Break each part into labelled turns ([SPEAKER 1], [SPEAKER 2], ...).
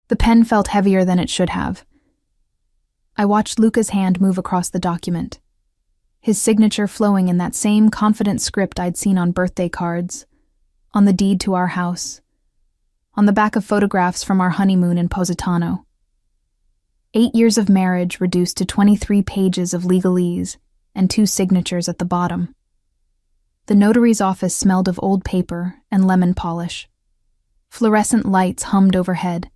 [SPEAKER 1] The pen felt heavier than it should have. I watched Luca's hand move across the document, his signature flowing in that same confident script I'd seen on birthday cards, on the deed to our house, on the back of photographs from our honeymoon in Positano. 8 years of marriage reduced to 23 pages of legalese and 2 signatures at the bottom. The notary's office smelled of old paper and lemon polish. Fluorescent lights hummed overhead,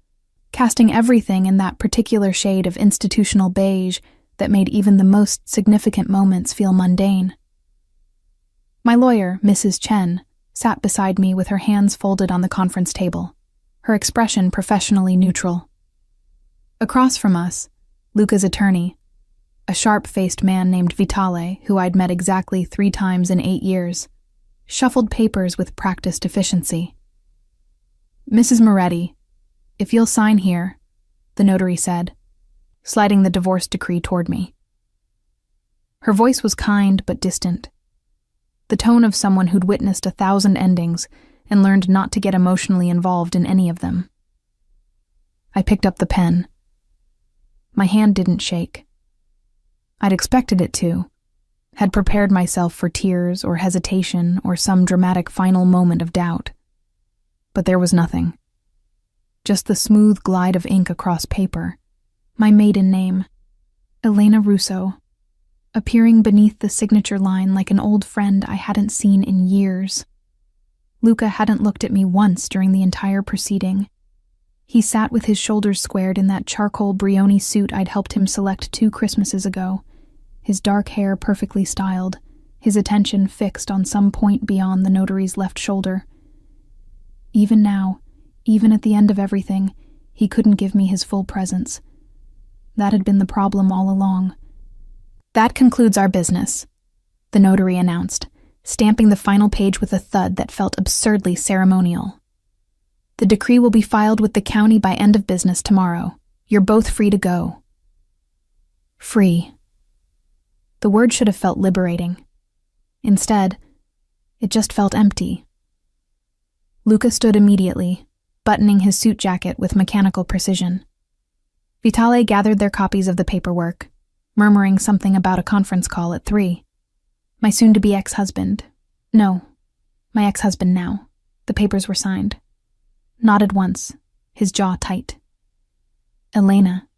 [SPEAKER 1] casting everything in that particular shade of institutional beige that made even the most significant moments feel mundane. My lawyer, Mrs. Chen, sat beside me with her hands folded on the conference table, her expression professionally neutral. Across from us, Luca's attorney, a sharp-faced man named Vitale, who I'd met exactly 3 times in 8 years, shuffled papers with practiced efficiency. "Mrs. Moretti, if you'll sign here," the notary said, sliding the divorce decree toward me. Her voice was kind but distant, the tone of someone who'd witnessed 1,000 endings and learned not to get emotionally involved in any of them. I picked up the pen. My hand didn't shake. I'd expected it to, had prepared myself for tears or hesitation or some dramatic final moment of doubt. But there was nothing. Just the smooth glide of ink across paper, my maiden name, Elena Russo, appearing beneath the signature line like an old friend I hadn't seen in years. Luca hadn't looked at me once during the entire proceeding. He sat with his shoulders squared in that charcoal Brioni suit I'd helped him select 2 Christmases ago, his dark hair perfectly styled, his attention fixed on some point beyond the notary's left shoulder. Even now, even at the end of everything, he couldn't give me his full presence. That had been the problem all along. "That concludes our business," the notary announced, stamping the final page with a thud that felt absurdly ceremonial. "The decree will be filed with the county by end of business tomorrow. You're both free to go." Free. The word should have felt liberating. Instead, it just felt empty. Luca stood immediately, buttoning his suit jacket with mechanical precision. Vitale gathered their copies of the paperwork, murmuring something about a conference call at 3. My soon-to-be ex-husband. No, my ex-husband now. The papers were signed. Nodded once, his jaw tight. "Elena."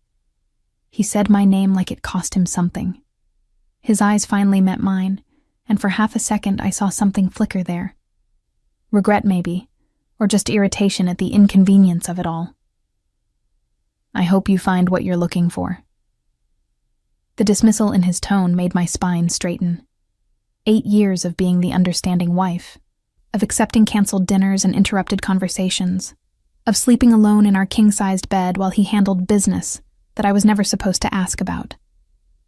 [SPEAKER 1] He said my name like it cost him something. His eyes finally met mine, and for half a second I saw something flicker there. Regret maybe, or just irritation at the inconvenience of it all. "I hope you find what you're looking for." The dismissal in his tone made my spine straighten. 8 years of being the understanding wife, of accepting canceled dinners and interrupted conversations, of sleeping alone in our king-sized bed while he handled business that I was never supposed to ask about.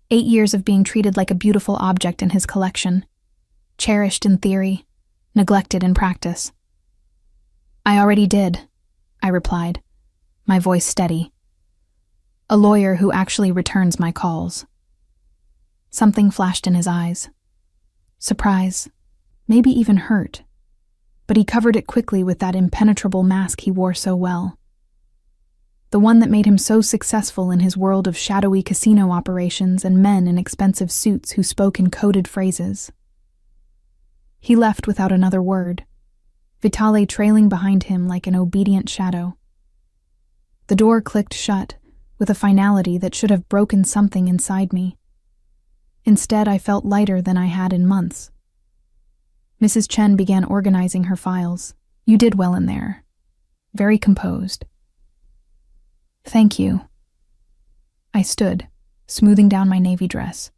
[SPEAKER 1] 8 years of being treated like a beautiful object in his collection, cherished in theory, neglected in practice. "I already did," I replied, my voice steady. "A lawyer who actually returns my calls." Something flashed in his eyes. Surprise, maybe even hurt. But he covered it quickly with that impenetrable mask he wore so well. The one that made him so successful in his world of shadowy casino operations and men in expensive suits who spoke in coded phrases. He left without another word, Vitale trailing behind him like an obedient shadow. The door clicked shut, with a finality that should have broken something inside me. Instead, I felt lighter than I had in months. Mrs. Chen began organizing her files. "You did well in there. Very composed." "Thank you." I stood, smoothing down my navy dress,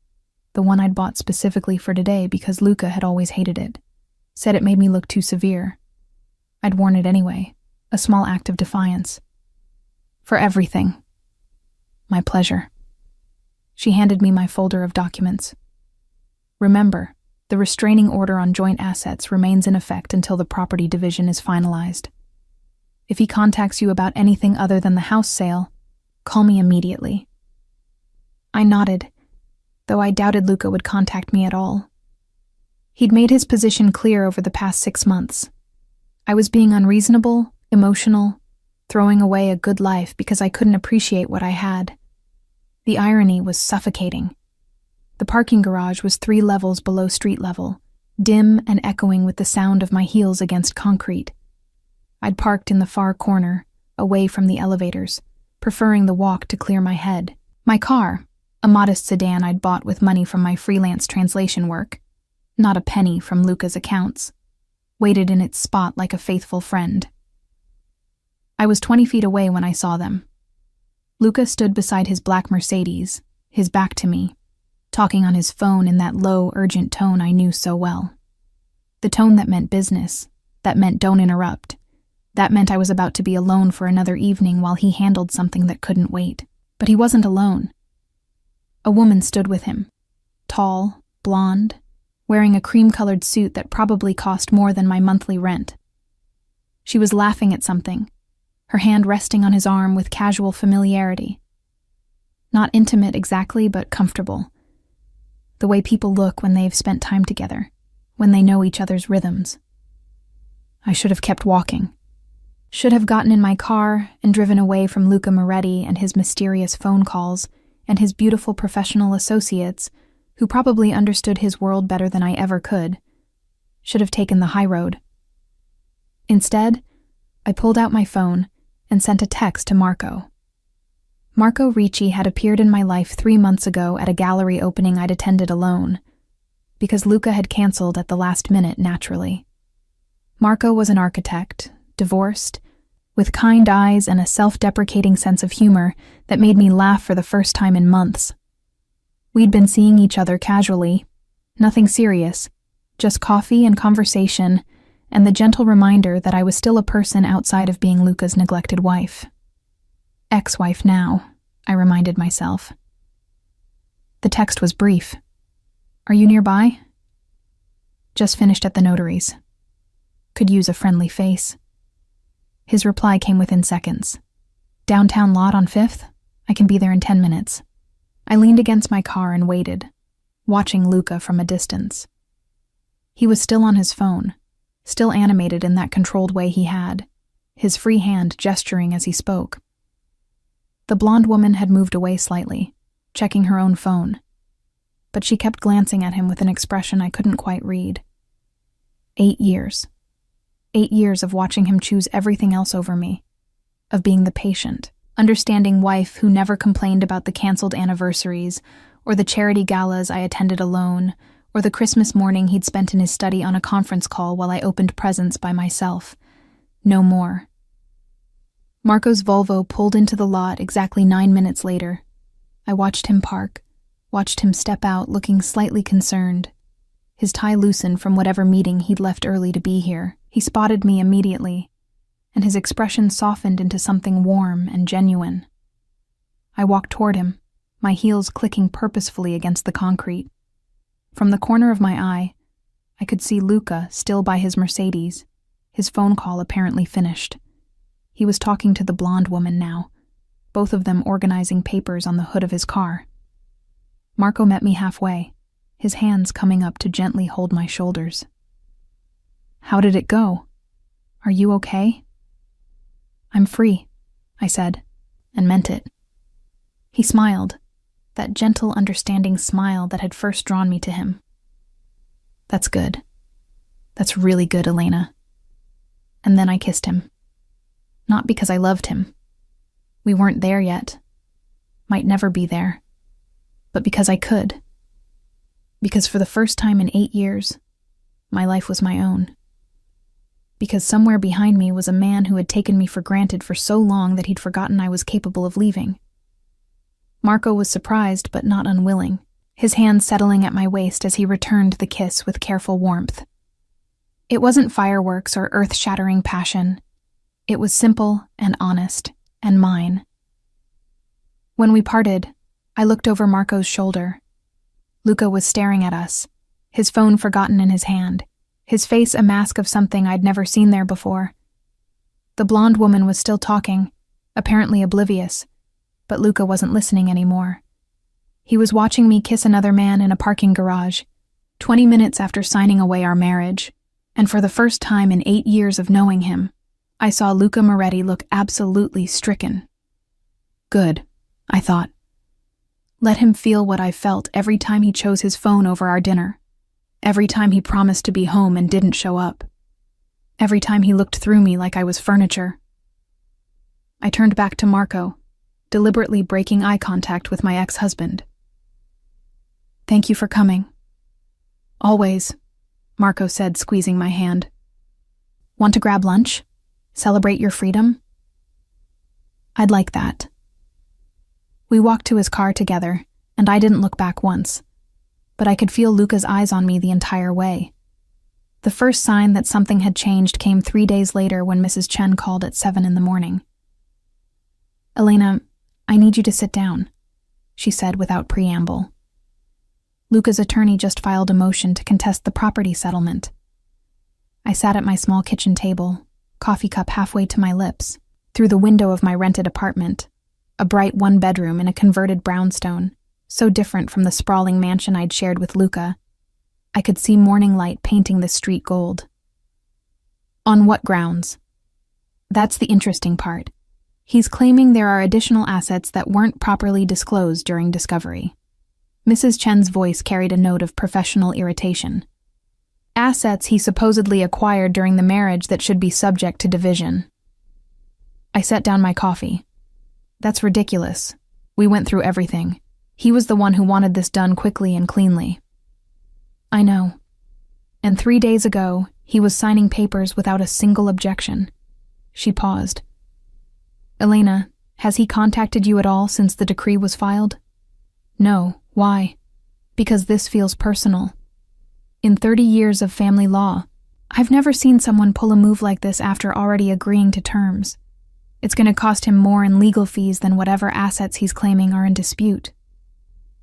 [SPEAKER 1] the one I'd bought specifically for today because Luca had always hated it, said it made me look too severe. I'd worn it anyway, a small act of defiance. "For everything." "My pleasure." She handed me my folder of documents. "Remember, the restraining order on joint assets remains in effect until the property division is finalized. If he contacts you about anything other than the house sale, call me immediately." I nodded, though I doubted Luca would contact me at all. He'd made his position clear over the past 6 months. I was being unreasonable, emotional, throwing away a good life because I couldn't appreciate what I had. The irony was suffocating. The parking garage was 3 levels below street level, dim and echoing with the sound of my heels against concrete. I'd parked in the far corner, away from the elevators, preferring the walk to clear my head. My car, a modest sedan I'd bought with money from my freelance translation work, not a penny from Luca's accounts, waited in its spot like a faithful friend. I was 20 feet away when I saw them. Luca stood beside his black Mercedes, his back to me, talking on his phone in that low, urgent tone I knew so well. The tone that meant business, that meant don't interrupt, that meant I was about to be alone for another evening while he handled something that couldn't wait. But he wasn't alone. A woman stood with him, tall, blonde, wearing a cream-colored suit that probably cost more than my monthly rent. She was laughing at something, her hand resting on his arm with casual familiarity. Not intimate exactly, but comfortable. The way people look when they've spent time together, when they know each other's rhythms. I should have kept walking. Should have gotten in my car and driven away from Luca Moretti and his mysterious phone calls and his beautiful professional associates who probably understood his world better than I ever could. Should have taken the high road. Instead, I pulled out my phone and sent a text to Marco. Marco Ricci had appeared in my life 3 months ago at a gallery opening I'd attended alone, because Luca had canceled at the last minute naturally. Marco was an architect, divorced, with kind eyes and a self-deprecating sense of humor that made me laugh for the first time in months. We'd been seeing each other casually, nothing serious, just coffee and conversation, and the gentle reminder that I was still a person outside of being Luca's neglected wife. Ex-wife now, I reminded myself. The text was brief. Are you nearby? Just finished at the notary's. Could use a friendly face. His reply came within seconds. Downtown lot on 5th? I can be there in 10 minutes. I leaned against my car and waited, watching Luca from a distance. He was still on his phone, still animated in that controlled way he had, his free hand gesturing as he spoke. The blonde woman had moved away slightly, checking her own phone, but she kept glancing at him with an expression I couldn't quite read. 8 years. 8 years of watching him choose everything else over me, of being the patient, understanding wife who never complained about the canceled anniversaries, or the charity galas I attended alone, or the Christmas morning he'd spent in his study on a conference call while I opened presents by myself. No more. Marco's Volvo pulled into the lot exactly 9 minutes later. I watched him park, watched him step out looking slightly concerned. His tie loosened from whatever meeting he'd left early to be here. He spotted me immediately, and his expression softened into something warm and genuine. I walked toward him, my heels clicking purposefully against the concrete. From the corner of my eye, I could see Luca still by his Mercedes, his phone call apparently finished. He was talking to the blonde woman now, both of them organizing papers on the hood of his car. Marco met me halfway, his hands coming up to gently hold my shoulders. How did it go? Are you okay? I'm free, I said, and meant it. He smiled, that gentle, understanding smile that had first drawn me to him. That's good. That's really good, Elena. And then I kissed him. Not because I loved him. We weren't there yet. Might never be there. But because I could. Because for the first time in 8 years, my life was my own. Because somewhere behind me was a man who had taken me for granted for so long that he'd forgotten I was capable of leaving. Marco was surprised but not unwilling, his hand settling at my waist as he returned the kiss with careful warmth. It wasn't fireworks or earth-shattering passion. It was simple and honest, and mine. When we parted, I looked over Marco's shoulder. Luca was staring at us, his phone forgotten in his hand, his face a mask of something I'd never seen there before. The blonde woman was still talking, apparently oblivious, but Luca wasn't listening anymore. He was watching me kiss another man in a parking garage, 20 minutes after signing away our marriage, and for the first time in 8 years of knowing him, I saw Luca Moretti look absolutely stricken. Good, I thought. Let him feel what I felt every time he chose his phone over our dinner. Every time he promised to be home and didn't show up. Every time he looked through me like I was furniture. I turned back to Marco, deliberately breaking eye contact with my ex-husband. Thank you for coming. Always, Marco said, squeezing my hand. Want to grab lunch? Celebrate your freedom? I'd like that. We walked to his car together, and I didn't look back once, but I could feel Luca's eyes on me the entire way. The first sign that something had changed came 3 days later when Mrs. Chen called at 7 in the morning. Elena, I need you to sit down, she said without preamble. Luca's attorney just filed a motion to contest the property settlement. I sat at my small kitchen table, coffee cup halfway to my lips, through the window of my rented apartment, a bright one-bedroom in a converted brownstone, so different from the sprawling mansion I'd shared with Luca. I could see morning light painting the street gold. On what grounds? That's the interesting part. He's claiming there are additional assets that weren't properly disclosed during discovery. Mrs. Chen's voice carried a note of professional irritation. Assets he supposedly acquired during the marriage that should be subject to division. I set down my coffee. That's ridiculous. We went through everything. He was the one who wanted this done quickly and cleanly. I know. And 3 days ago, he was signing papers without a single objection. She paused. Elena, has he contacted you at all since the decree was filed? No. Why? Because this feels personal. In 30 years of family law, I've never seen someone pull a move like this after already agreeing to terms. It's going to cost him more in legal fees than whatever assets he's claiming are in dispute.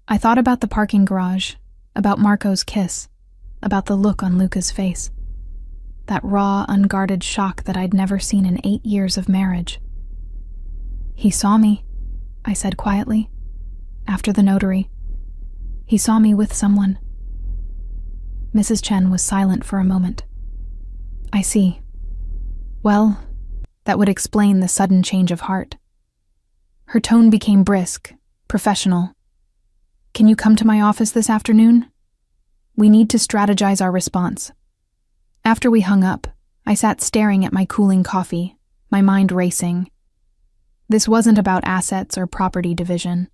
[SPEAKER 1] I thought about the parking garage, about Marco's kiss, about the look on Luca's face. That raw, unguarded shock that I'd never seen in 8 years of marriage. He saw me, I said quietly, after the notary. He saw me with someone. Mrs. Chen was silent for a moment. I see. Well, that would explain the sudden change of heart. Her tone became brisk, professional. Can you come to my office this afternoon? We need to strategize our response. After we hung up, I sat staring at my cooling coffee, my mind racing. This wasn't about assets or property division.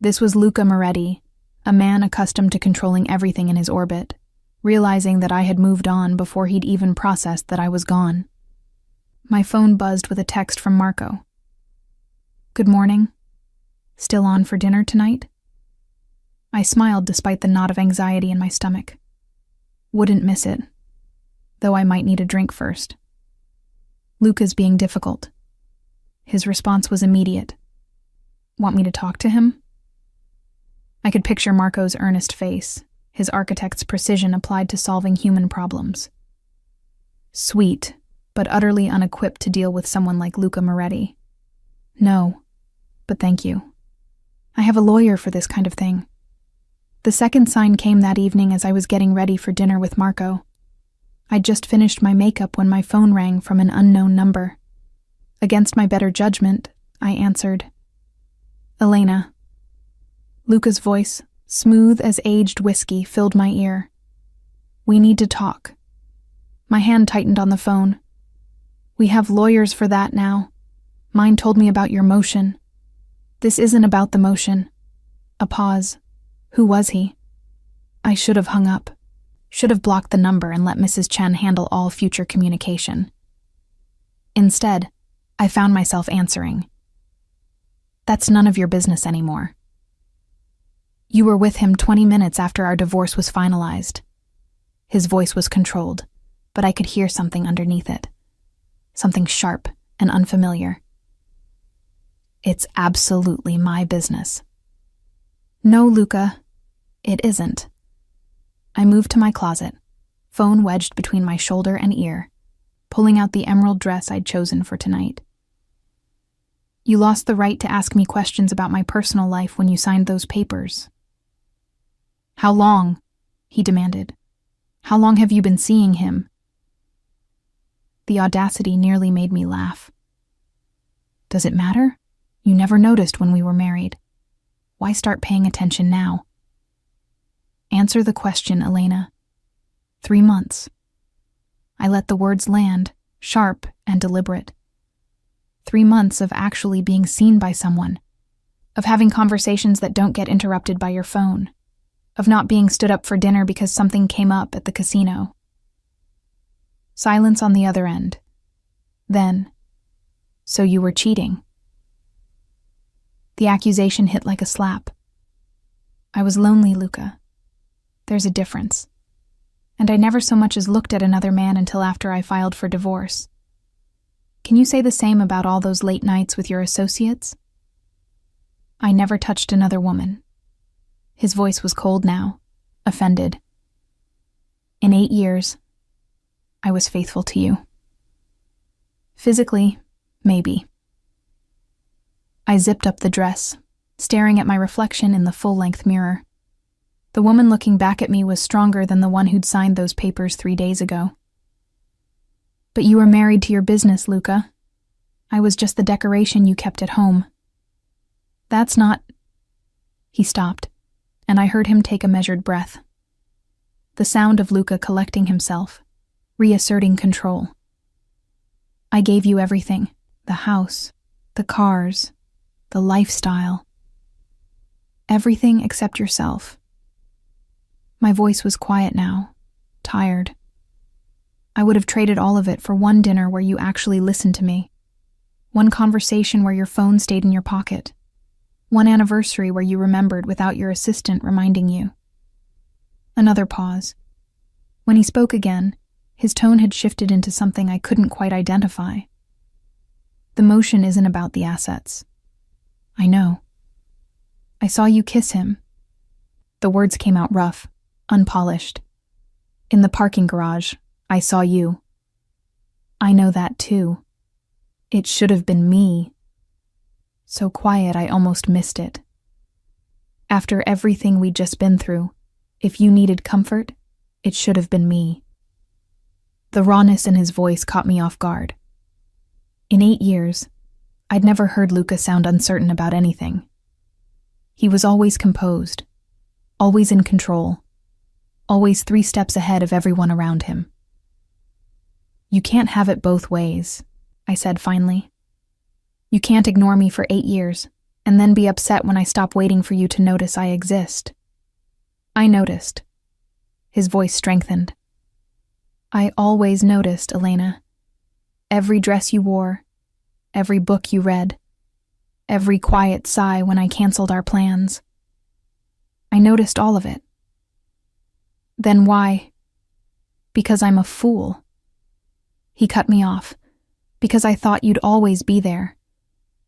[SPEAKER 1] This was Luca Moretti, a man accustomed to controlling everything in his orbit, realizing that I had moved on before he'd even processed that I was gone. My phone buzzed with a text from Marco. Good morning. Still on for dinner tonight? I smiled despite the knot of anxiety in my stomach. Wouldn't miss it, though I might need a drink first. Luca's being difficult. His response was immediate. Want me to talk to him? I could picture Marco's earnest face, his architect's precision applied to solving human problems. Sweet, but utterly unequipped to deal with someone like Luca Moretti. No, but thank you. I have a lawyer for this kind of thing. The second sign came that evening as I was getting ready for dinner with Marco. I'd just finished my makeup when my phone rang from an unknown number. Against my better judgment, I answered. Elena. Luca's voice, smooth as aged whiskey, filled my ear. We need to talk. My hand tightened on the phone. We have lawyers for that now. Mine told me about your motion. This isn't about the motion. A pause. Who was he? I should have hung up. Should have blocked the number and let Mrs. Chen handle all future communication. Instead, I found myself answering. That's none of your business anymore. You were with him 20 minutes after our divorce was finalized. His voice was controlled, but I could hear something underneath it. Something sharp and unfamiliar. It's absolutely my business. No, Luca, it isn't. I moved to my closet, phone wedged between my shoulder and ear, pulling out the emerald dress I'd chosen for tonight. You lost the right to ask me questions about my personal life when you signed those papers. How long? He demanded. How long have you been seeing him? The audacity nearly made me laugh. Does it matter? You never noticed when we were married. Why start paying attention now? Answer the question, Elena. 3 months. I let the words land, sharp and deliberate. 3 months of actually being seen by someone, of having conversations that don't get interrupted by your phone, of not being stood up for dinner because something came up at the casino. Silence on the other end. Then, so you were cheating. The accusation hit like a slap. I was lonely, Luca. There's a difference. And I never so much as looked at another man until after I filed for divorce. Can you say the same about all those late nights with your associates? I never touched another woman. His voice was cold now, offended. In 8 years, I was faithful to you. Physically, maybe. I zipped up the dress, staring at my reflection in the full-length mirror. The woman looking back at me was stronger than the one who'd signed those papers 3 days ago. But you were married to your business, Luca. I was just the decoration you kept at home. That's not... He stopped, and I heard him take a measured breath. The sound of Luca collecting himself, reasserting control. I gave you everything, the house, the cars, the lifestyle. Everything except yourself. My voice was quiet now, tired. I would have traded all of it for one dinner where you actually listened to me. One conversation where your phone stayed in your pocket. One anniversary where you remembered without your assistant reminding you. Another pause. When he spoke again, his tone had shifted into something I couldn't quite identify. The motion isn't about the assets. I know. I saw you kiss him. The words came out rough, unpolished. In the parking garage, I saw you. I know that too. It should have been me. So quiet I almost missed it. After everything we'd just been through, if you needed comfort, it should have been me. The rawness in his voice caught me off guard. In 8 years, I'd never heard Luca sound uncertain about anything. He was always composed, always in control, always 3 steps ahead of everyone around him. You can't have it both ways, I said finally. You can't ignore me for 8 years, and then be upset when I stop waiting for you to notice I exist. I noticed. His voice strengthened. I always noticed, Elena. Every dress you wore, every book you read, every quiet sigh when I canceled our plans. I noticed all of it. Then why? Because I'm a fool. He cut me off, because I thought you'd always be there,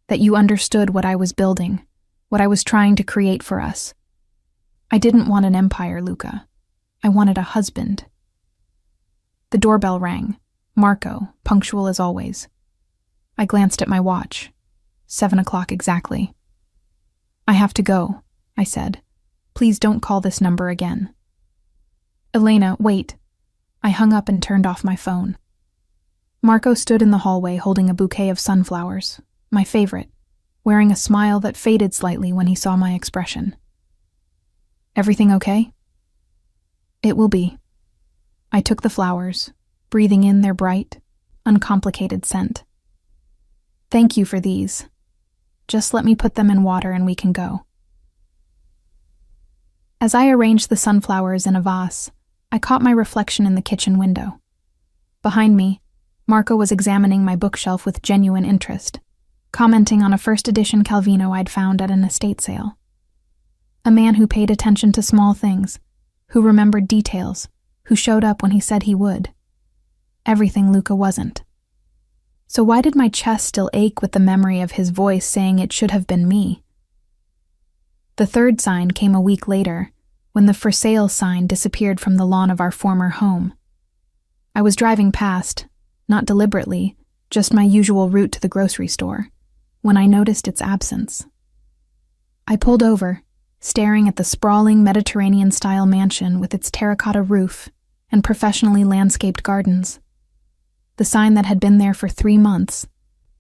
[SPEAKER 1] that you understood what I was building, what I was trying to create for us. I didn't want an empire, Luca. I wanted a husband. The doorbell rang. Marco, punctual as always. I glanced at my watch. 7 o'clock exactly. I have to go, I said. Please don't call this number again. Elena, wait. I hung up and turned off my phone. Marco stood in the hallway holding a bouquet of sunflowers, my favorite, wearing a smile that faded slightly when he saw my expression. Everything okay? It will be. I took the flowers, breathing in their bright, uncomplicated scent. Thank you for these. Just let me put them in water and we can go. As I arranged the sunflowers in a vase, I caught my reflection in the kitchen window. Behind me, Marco was examining my bookshelf with genuine interest, commenting on a first edition Calvino I'd found at an estate sale. A man who paid attention to small things, who remembered details, who showed up when he said he would. Everything Luca wasn't. So why did my chest still ache with the memory of his voice saying it should have been me? The third sign came a week later, when the for sale sign disappeared from the lawn of our former home. I was driving past, not deliberately, just my usual route to the grocery store, when I noticed its absence. I pulled over, staring at the sprawling Mediterranean-style mansion with its terracotta roof and professionally landscaped gardens. The sign that had been there for 3 months,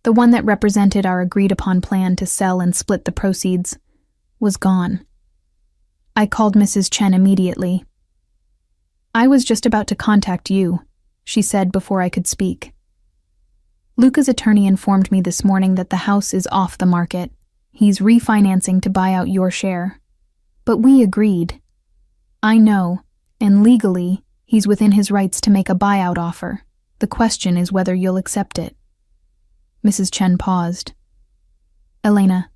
[SPEAKER 1] the one that represented our agreed-upon plan to sell and split the proceeds, was gone. I called Mrs. Chen immediately. "I was just about to contact you," she said before I could speak. "Luca's attorney informed me this morning that the house is off the market. He's refinancing to buy out your share. But we agreed. I know, and legally, he's within his rights to make a buyout offer. The question is whether you'll accept it." Mrs. Chen paused. "Elena,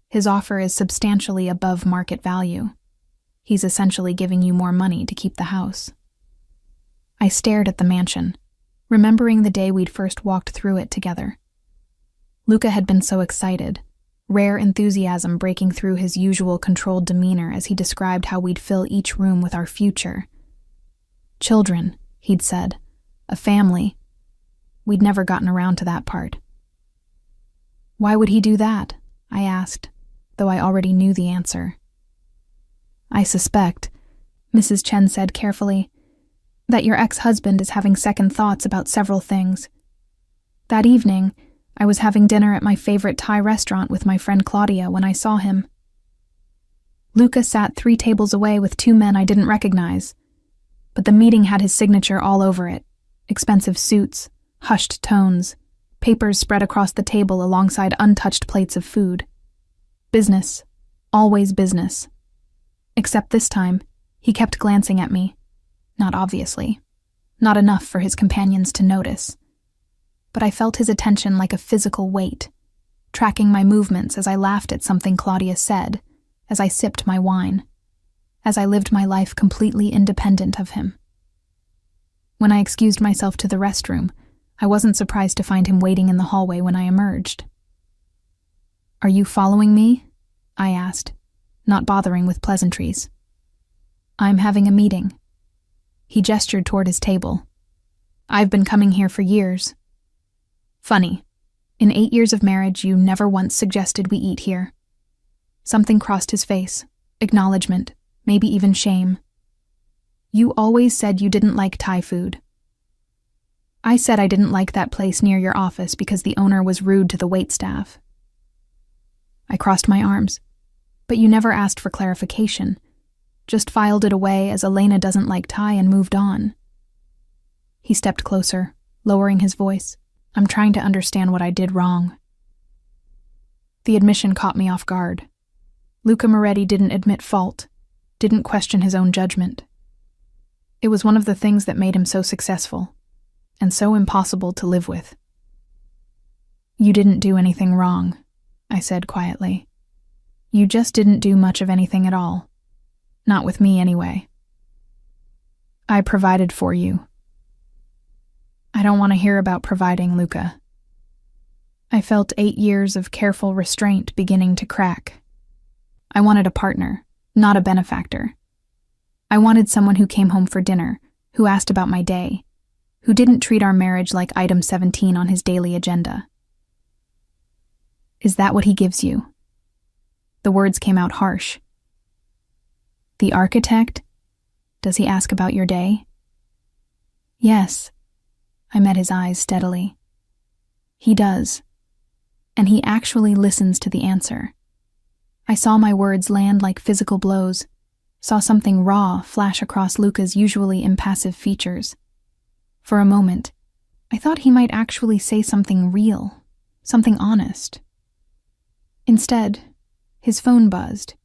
[SPEAKER 1] his offer is substantially above market value. He's essentially giving you more money to keep the house." I stared at the mansion, remembering the day we'd first walked through it together. Luca had been so excited, rare enthusiasm breaking through his usual controlled demeanor as he described how we'd fill each room with our future. Children, he'd said. A family. We'd never gotten around to that part. "Why would he do that?" I asked, though I already knew the answer. "I suspect," Mrs. Chen said carefully, "that your ex-husband is having second thoughts about several things. That evening, I was having dinner at my favorite Thai restaurant with my friend Claudia when I saw him. Luca sat 3 tables away with 2 men I didn't recognize, but the meeting had his signature all over it. Expensive suits, hushed tones, papers spread across the table alongside untouched plates of food. Business. Always business. Except this time, he kept glancing at me. Not obviously. Not enough for his companions to notice. But I felt his attention like a physical weight, tracking my movements as I laughed at something Claudia said, as I sipped my wine, as I lived my life completely independent of him. When I excused myself to the restroom, I wasn't surprised to find him waiting in the hallway when I emerged. "Are you following me?" I asked, not bothering with pleasantries. "I'm having a meeting." He gestured toward his table. "I've been coming here for years. Funny, in 8 years of marriage, you never once suggested we eat here." Something crossed his face, acknowledgement, maybe even shame. "You always said you didn't like Thai food." "I said I didn't like that place near your office because the owner was rude to the waitstaff." I crossed my arms. "But you never asked for clarification. Just filed it away as Elena doesn't like Thai and moved on." He stepped closer, lowering his voice. "I'm trying to understand what I did wrong." The admission caught me off guard. Luca Moretti didn't admit fault, didn't question his own judgment. It was one of the things that made him so successful, and so impossible to live with. "You didn't do anything wrong," I said quietly. "You just didn't do much of anything at all. Not with me, anyway. I provided for you." "I don't want to hear about providing, Luca." I felt 8 years of careful restraint beginning to crack. I wanted a partner, not a benefactor. I wanted someone who came home for dinner, who asked about my day, who didn't treat our marriage like item 17 on his daily agenda. "Is that what he gives you?" The words came out harsh. "The architect? Does he ask about your day?" "Yes." I met his eyes steadily. "He does. And he actually listens to the answer." I saw my words land like physical blows, saw something raw flash across Luca's usually impassive features. For a moment, I thought he might actually say something real, something honest. Instead, his phone buzzed.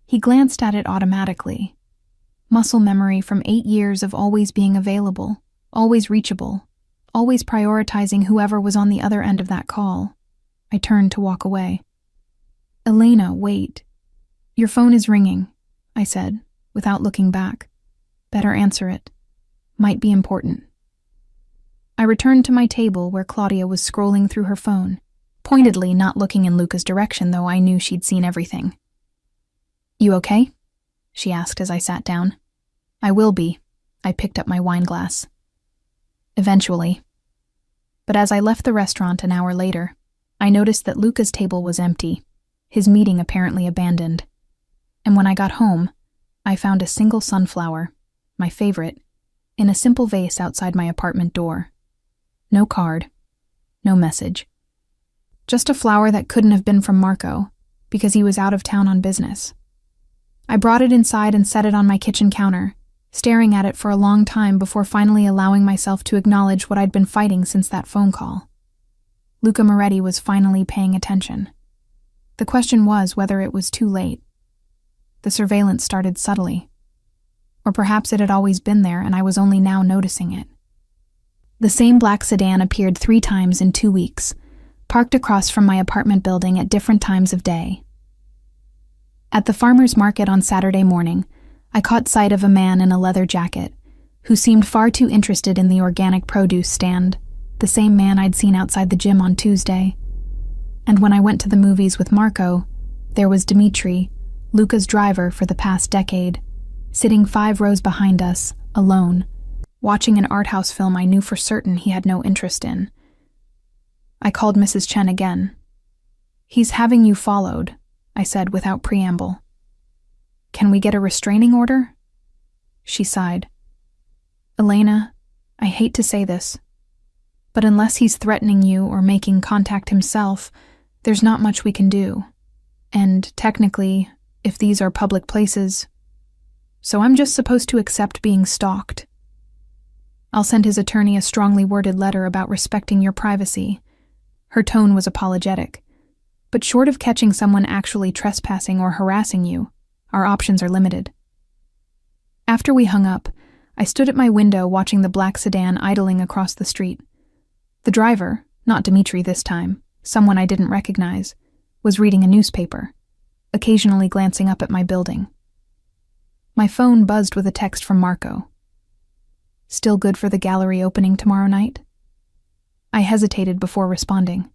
[SPEAKER 1] He glanced at it automatically. Muscle memory from 8 years of always being available, always reachable, always prioritizing whoever was on the other end of that call. I turned to walk away. "Elena, wait. Your phone is ringing," I said, without looking back. "Better answer it. Might be important." I returned to my table where Claudia was scrolling through her phone, pointedly not looking in Luca's direction, though I knew she'd seen everything. "You okay?" she asked as I sat down. "I will be." I picked up my wine glass. "Eventually." But as I left the restaurant an hour later, I noticed that Luca's table was empty, his meeting apparently abandoned. And when I got home, I found a single sunflower, my favorite, in a simple vase outside my apartment door. No card. No message. Just a flower that couldn't have been from Marco, because he was out of town on business. I brought it inside and set it on my kitchen counter, staring at it for a long time before finally allowing myself to acknowledge what I'd been fighting since that phone call. Luca Moretti was finally paying attention. The question was whether it was too late. The surveillance started subtly. Or perhaps it had always been there and I was only now noticing it. The same black sedan appeared 3 times in 2 weeks, parked across from my apartment building at different times of day. At the farmer's market on Saturday morning, I caught sight of a man in a leather jacket, who seemed far too interested in the organic produce stand, the same man I'd seen outside the gym on Tuesday. And when I went to the movies with Marco, there was Dimitri, Luca's driver for the past decade, sitting 5 rows behind us, alone, watching an art house film I knew for certain he had no interest in. I called Mrs. Chen again. "He's having you followed," I said without preamble. "Can we get a restraining order?" She sighed. "Elena, I hate to say this, but unless he's threatening you or making contact himself, there's not much we can do. And technically, if these are public places, so I'm just supposed to accept being stalked. I'll send his attorney a strongly worded letter about respecting your privacy." Her tone was apologetic. "But short of catching someone actually trespassing or harassing you, our options are limited." After we hung up, I stood at my window watching the black sedan idling across the street. The driver, not Dimitri this time, someone I didn't recognize, was reading a newspaper, occasionally glancing up at my building. My phone buzzed with a text from Marco. "Still good for the gallery opening tomorrow night?" I hesitated before responding.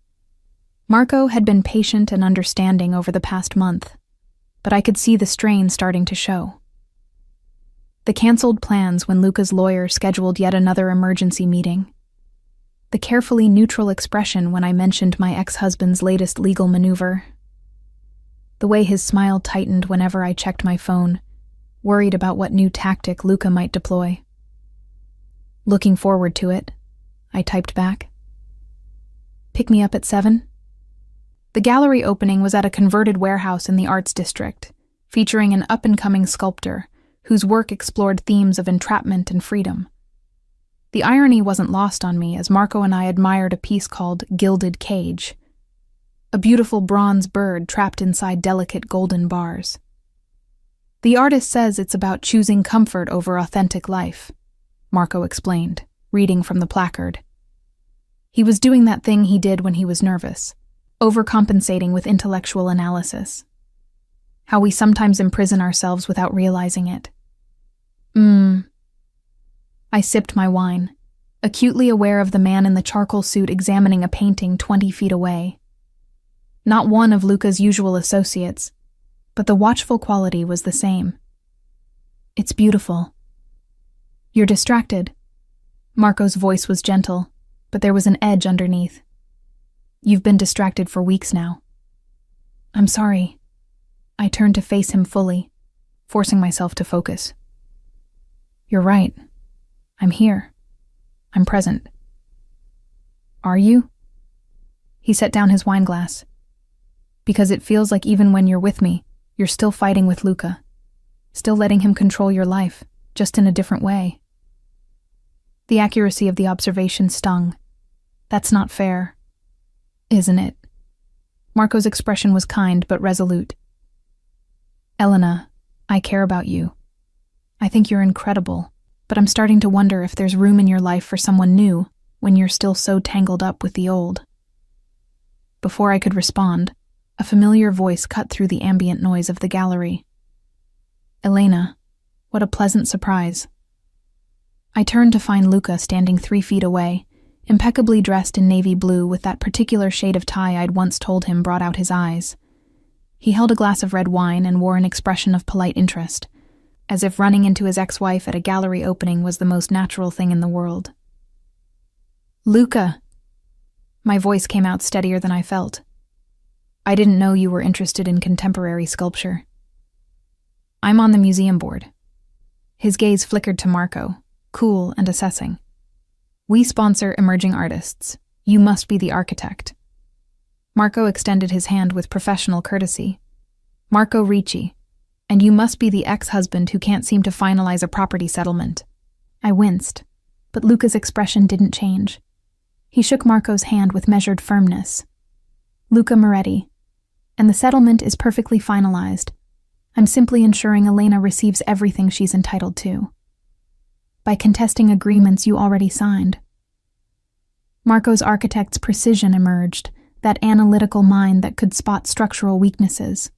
[SPEAKER 1] Marco had been patient and understanding over the past month, but I could see the strain starting to show. The canceled plans when Luca's lawyer scheduled yet another emergency meeting. The carefully neutral expression when I mentioned my ex-husband's latest legal maneuver. The way his smile tightened whenever I checked my phone, worried about what new tactic Luca might deploy. "Looking forward to it," I typed back. "Pick me up at 7? The gallery opening was at a converted warehouse in the Arts District, featuring an up-and-coming sculptor whose work explored themes of entrapment and freedom. The irony wasn't lost on me as Marco and I admired a piece called Gilded Cage, a beautiful bronze bird trapped inside delicate golden bars. "The artist says it's about choosing comfort over authentic life," Marco explained, reading from the placard. He was doing that thing he did when he was nervous, overcompensating with intellectual analysis. How we sometimes imprison ourselves without realizing it. I sipped my wine, acutely aware of the man in the charcoal suit examining a painting 20 feet away. Not one of Luca's usual associates, but the watchful quality was the same. "It's beautiful." "You're distracted." Marco's voice was gentle, but there was an edge underneath. "You've been distracted for weeks now." "I'm sorry." I turned to face him fully, forcing myself to focus. "You're right. I'm here. I'm present." "Are you?" He set down his wine glass. "Because it feels like even when you're with me, you're still fighting with Luca, still letting him control your life, just in a different way." The accuracy of the observation stung. "That's not fair." "Isn't it?" Marco's expression was kind but resolute. "Elena, I care about you. I think you're incredible, but I'm starting to wonder if there's room in your life for someone new when you're still so tangled up with the old." Before I could respond, a familiar voice cut through the ambient noise of the gallery. "Elena, what a pleasant surprise." I turned to find Luca standing 3 feet away, impeccably dressed in navy blue with that particular shade of tie I'd once told him brought out his eyes. He held a glass of red wine and wore an expression of polite interest, as if running into his ex-wife at a gallery opening was the most natural thing in the world. "Luca!" My voice came out steadier than I felt. "I didn't know you were interested in contemporary sculpture." "I'm on the museum board." His gaze flickered to Marco, cool and assessing. We sponsor emerging artists. You must be the architect. Marco extended his hand with professional courtesy. Marco Ricci. And you must be the ex-husband who can't seem to finalize a property settlement. I winced, but Luca's expression didn't change. He shook Marco's hand with measured firmness. Luca Moretti. And the settlement is perfectly finalized. I'm simply ensuring Elena receives everything she's entitled to. By contesting agreements you already signed. Marco's architect's precision emerged, that analytical mind that could spot structural weaknesses.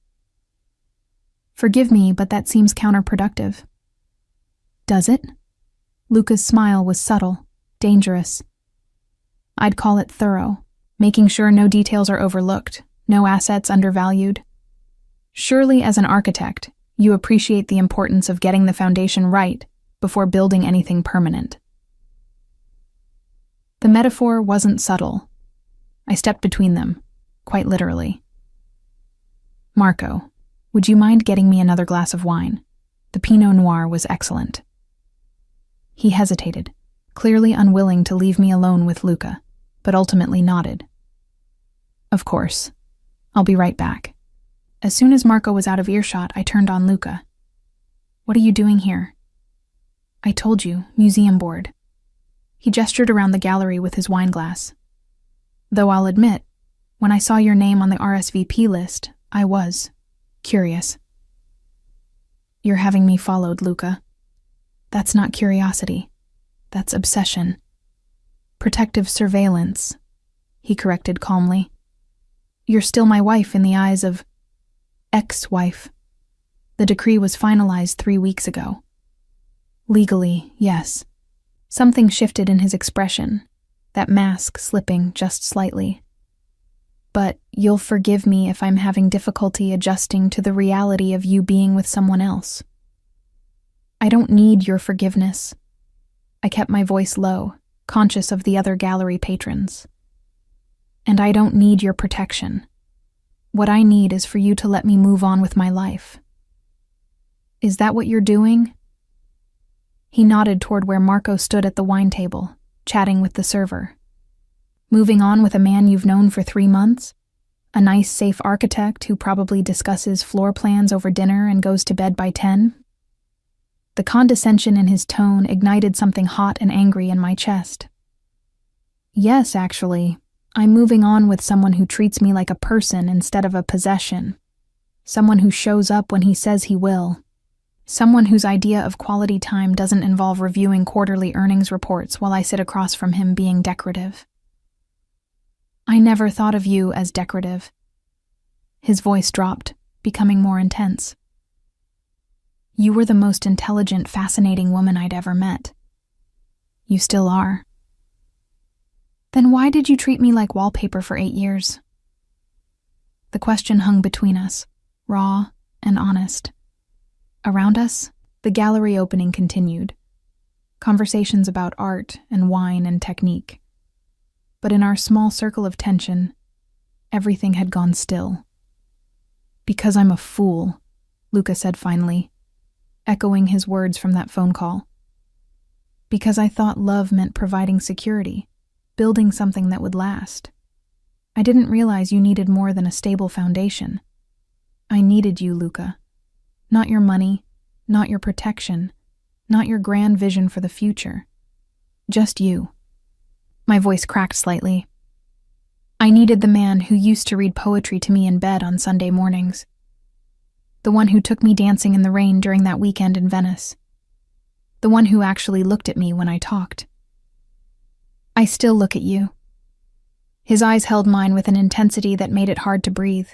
[SPEAKER 1] Forgive me, but that seems counterproductive. Does it? Luca's smile was subtle, dangerous. I'd call it thorough, making sure no details are overlooked, no assets undervalued. Surely, as an architect, you appreciate the importance of getting the foundation right before building anything permanent. The metaphor wasn't subtle. I stepped between them, quite literally. Marco, would you mind getting me another glass of wine? The Pinot Noir was excellent. He hesitated, clearly unwilling to leave me alone with Luca, but ultimately nodded. Of course. I'll be right back. As soon as Marco was out of earshot, I turned on Luca. What are you doing here? I told you, museum board. He gestured around the gallery with his wine glass. Though I'll admit, when I saw your name on the RSVP list, I was curious. You're having me followed, Luca. That's not curiosity. That's obsession. Protective surveillance, he corrected calmly. You're still my wife in the eyes of ex-wife. The decree was finalized 3 weeks ago. Legally, yes. Something shifted in his expression, that mask slipping just slightly. But you'll forgive me if I'm having difficulty adjusting to the reality of you being with someone else. I don't need your forgiveness. I kept my voice low, conscious of the other gallery patrons. And I don't need your protection. What I need is for you to let me move on with my life. Is that what you're doing? He nodded toward where Marco stood at the wine table, chatting with the server. Moving on with a man you've known for 3 months? A nice, safe architect who probably discusses floor plans over dinner and goes to bed by 10? The condescension in his tone ignited something hot and angry in my chest. Yes, actually, I'm moving on with someone who treats me like a person instead of a possession. Someone who shows up when he says he will. Someone whose idea of quality time doesn't involve reviewing quarterly earnings reports while I sit across from him being decorative. I never thought of you as decorative. His voice dropped, becoming more intense. You were the most intelligent, fascinating woman I'd ever met. You still are. Then why did you treat me like wallpaper for 8 years? The question hung between us, raw and honest. Around us, the gallery opening continued. Conversations about art and wine and technique. But in our small circle of tension, everything had gone still. Because I'm a fool, Luca said finally, echoing his words from that phone call. Because I thought love meant providing security, building something that would last. I didn't realize you needed more than a stable foundation. I needed you, Luca. Not your money, not your protection, not your grand vision for the future. Just you. My voice cracked slightly. I needed the man who used to read poetry to me in bed on Sunday mornings. The one who took me dancing in the rain during that weekend in Venice. The one who actually looked at me when I talked. I still look at you. His eyes held mine with an intensity that made it hard to breathe.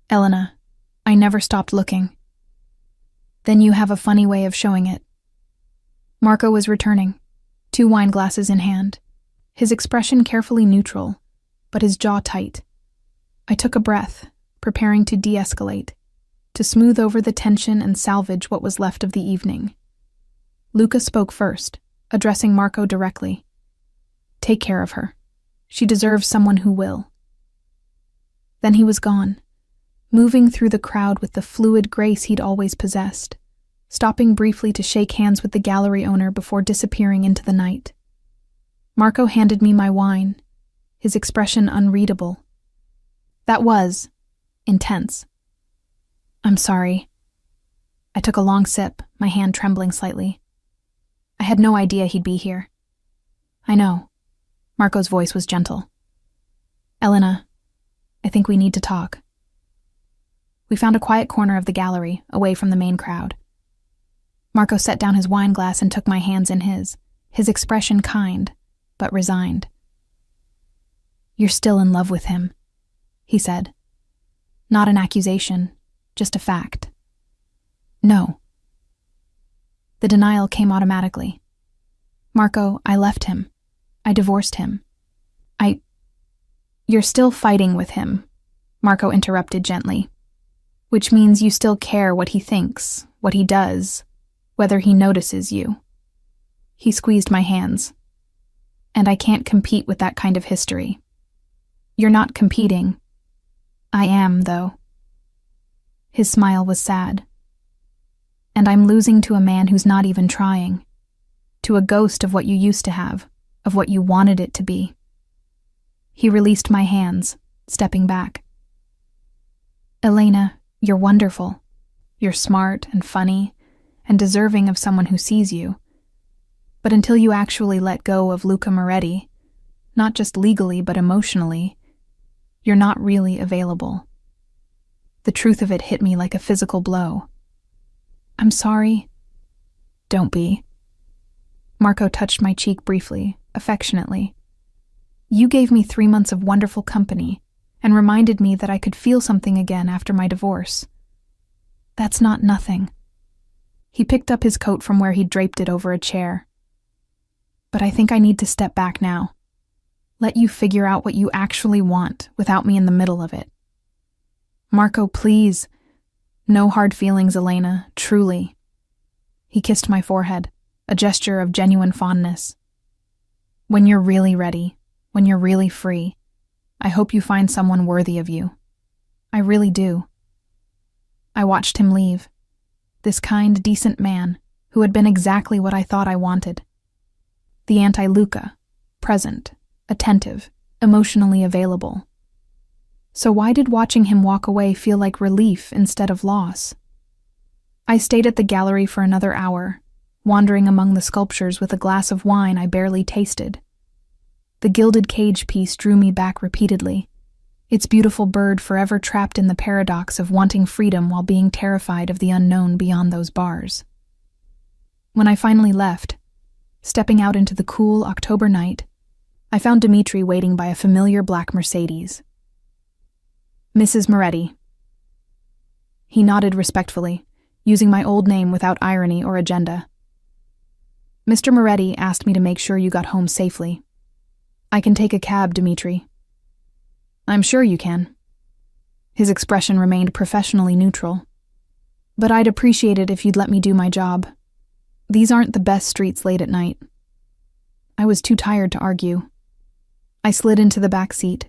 [SPEAKER 1] Elena, I never stopped looking. Then you have a funny way of showing it. Marco was returning, 2 wine glasses in hand, his expression carefully neutral, but his jaw tight. I took a breath, preparing to de-escalate, to smooth over the tension and salvage what was left of the evening. Luca spoke first, addressing Marco directly. Take care of her. She deserves someone who will. Then he was gone, moving through the crowd with the fluid grace he'd always possessed, stopping briefly to shake hands with the gallery owner before disappearing into the night. Marco handed me my wine, his expression unreadable. That was intense. I'm sorry. I took a long sip, my hand trembling slightly. I had no idea he'd be here. I know. Marco's voice was gentle. Elena, I think we need to talk. We found a quiet corner of the gallery, away from the main crowd. Marco set down his wine glass and took my hands in his expression kind, but resigned. You're still in love with him, he said. Not an accusation, just a fact. No. The denial came automatically. Marco, I left him. I divorced him. You're still fighting with him, Marco interrupted gently. Which means you still care what he thinks, what he does, whether he notices you. He squeezed my hands. And I can't compete with that kind of history. You're not competing. I am, though. His smile was sad. And I'm losing to a man who's not even trying. To a ghost of what you used to have, of what you wanted it to be. He released my hands, stepping back. Elena, you're wonderful. You're smart and funny, and deserving of someone who sees you. But until you actually let go of Luca Moretti, not just legally but emotionally, you're not really available. The truth of it hit me like a physical blow. I'm sorry. Don't be. Marco touched my cheek briefly, affectionately. You gave me 3 months of wonderful company and reminded me that I could feel something again after my divorce. That's not nothing. He picked up his coat from where he'd draped it over a chair. But I think I need to step back now. Let you figure out what you actually want without me in the middle of it. Marco, please. No hard feelings, Elena, truly. He kissed my forehead, a gesture of genuine fondness. When you're really ready, when you're really free, I hope you find someone worthy of you. I really do. I watched him leave. This kind, decent man who had been exactly what I thought I wanted. The anti-Luca, present, attentive, emotionally available. So why did watching him walk away feel like relief instead of loss? I stayed at the gallery for another hour, wandering among the sculptures with a glass of wine I barely tasted. The gilded cage piece drew me back repeatedly, its beautiful bird forever trapped in the paradox of wanting freedom while being terrified of the unknown beyond those bars. When I finally left, stepping out into the cool October night, I found Dimitri waiting by a familiar black Mercedes. Mrs. Moretti. He nodded respectfully, using my old name without irony or agenda. Mr. Moretti asked me to make sure you got home safely. I can take a cab, Dimitri. I'm sure you can. His expression remained professionally neutral. But I'd appreciate it if you'd let me do my job. These aren't the best streets late at night. I was too tired to argue. I slid into the back seat,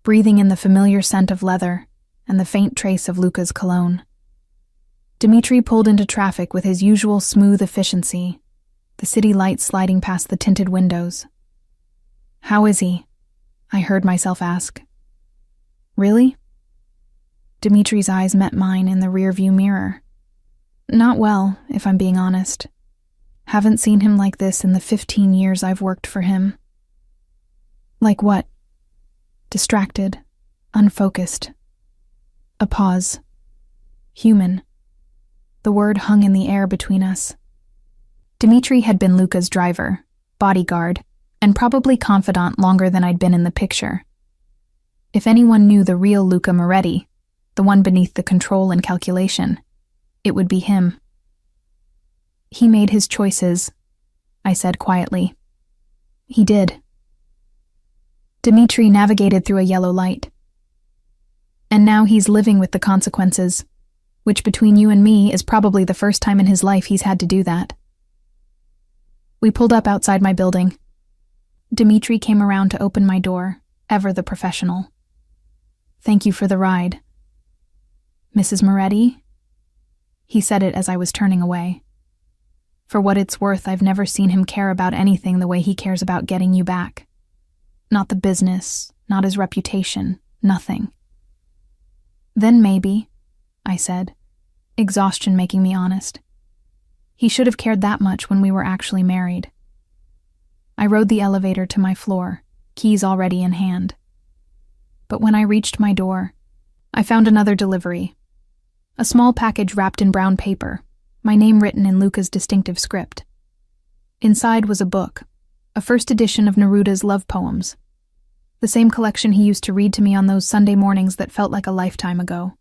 [SPEAKER 1] breathing in the familiar scent of leather and the faint trace of Luca's cologne. Dimitri pulled into traffic with his usual smooth efficiency, the city lights sliding past the tinted windows. How is he? I heard myself ask. Really? Dimitri's eyes met mine in the rearview mirror. Not well, if I'm being honest. Haven't seen him like this in the 15 years I've worked for him. Like what? Distracted, unfocused. A pause. Human. The word hung in the air between us. Dimitri had been Luca's driver, bodyguard, and probably confidant longer than I'd been in the picture. If anyone knew the real Luca Moretti, the one beneath the control and calculation, it would be him. He made his choices, I said quietly. He did. Dimitri navigated through a yellow light. And now he's living with the consequences, which between you and me is probably the first time in his life he's had to do that. We pulled up outside my building. Dimitri came around to open my door, ever the professional. Thank you for the ride. Mrs. Moretti? He said it as I was turning away. For what it's worth, I've never seen him care about anything the way he cares about getting you back. Not the business, not his reputation, nothing. Then maybe, I said, exhaustion making me honest. He should have cared that much when we were actually married. I rode the elevator to my floor, keys already in hand. But when I reached my door, I found another delivery. A small package wrapped in brown paper, my name written in Luca's distinctive script. Inside was a book, a first edition of Neruda's love poems, the same collection he used to read to me on those Sunday mornings that felt like a lifetime ago.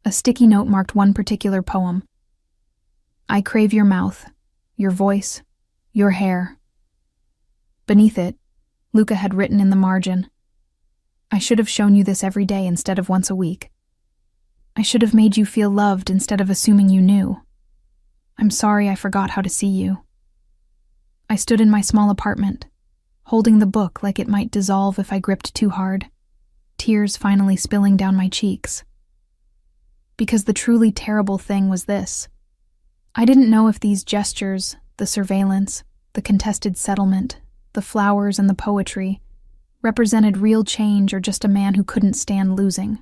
[SPEAKER 1] A sticky note marked one particular poem. I crave your mouth, your voice, your hair. Beneath it, Luca had written in the margin, I should have shown you this every day instead of once a week. I should have made you feel loved instead of assuming you knew. I'm sorry I forgot how to see you. I stood in my small apartment, holding the book like it might dissolve if I gripped too hard, tears finally spilling down my cheeks. Because the truly terrible thing was this. I didn't know if these gestures, the surveillance, the contested settlement, the flowers and the poetry, represented real change or just a man who couldn't stand losing.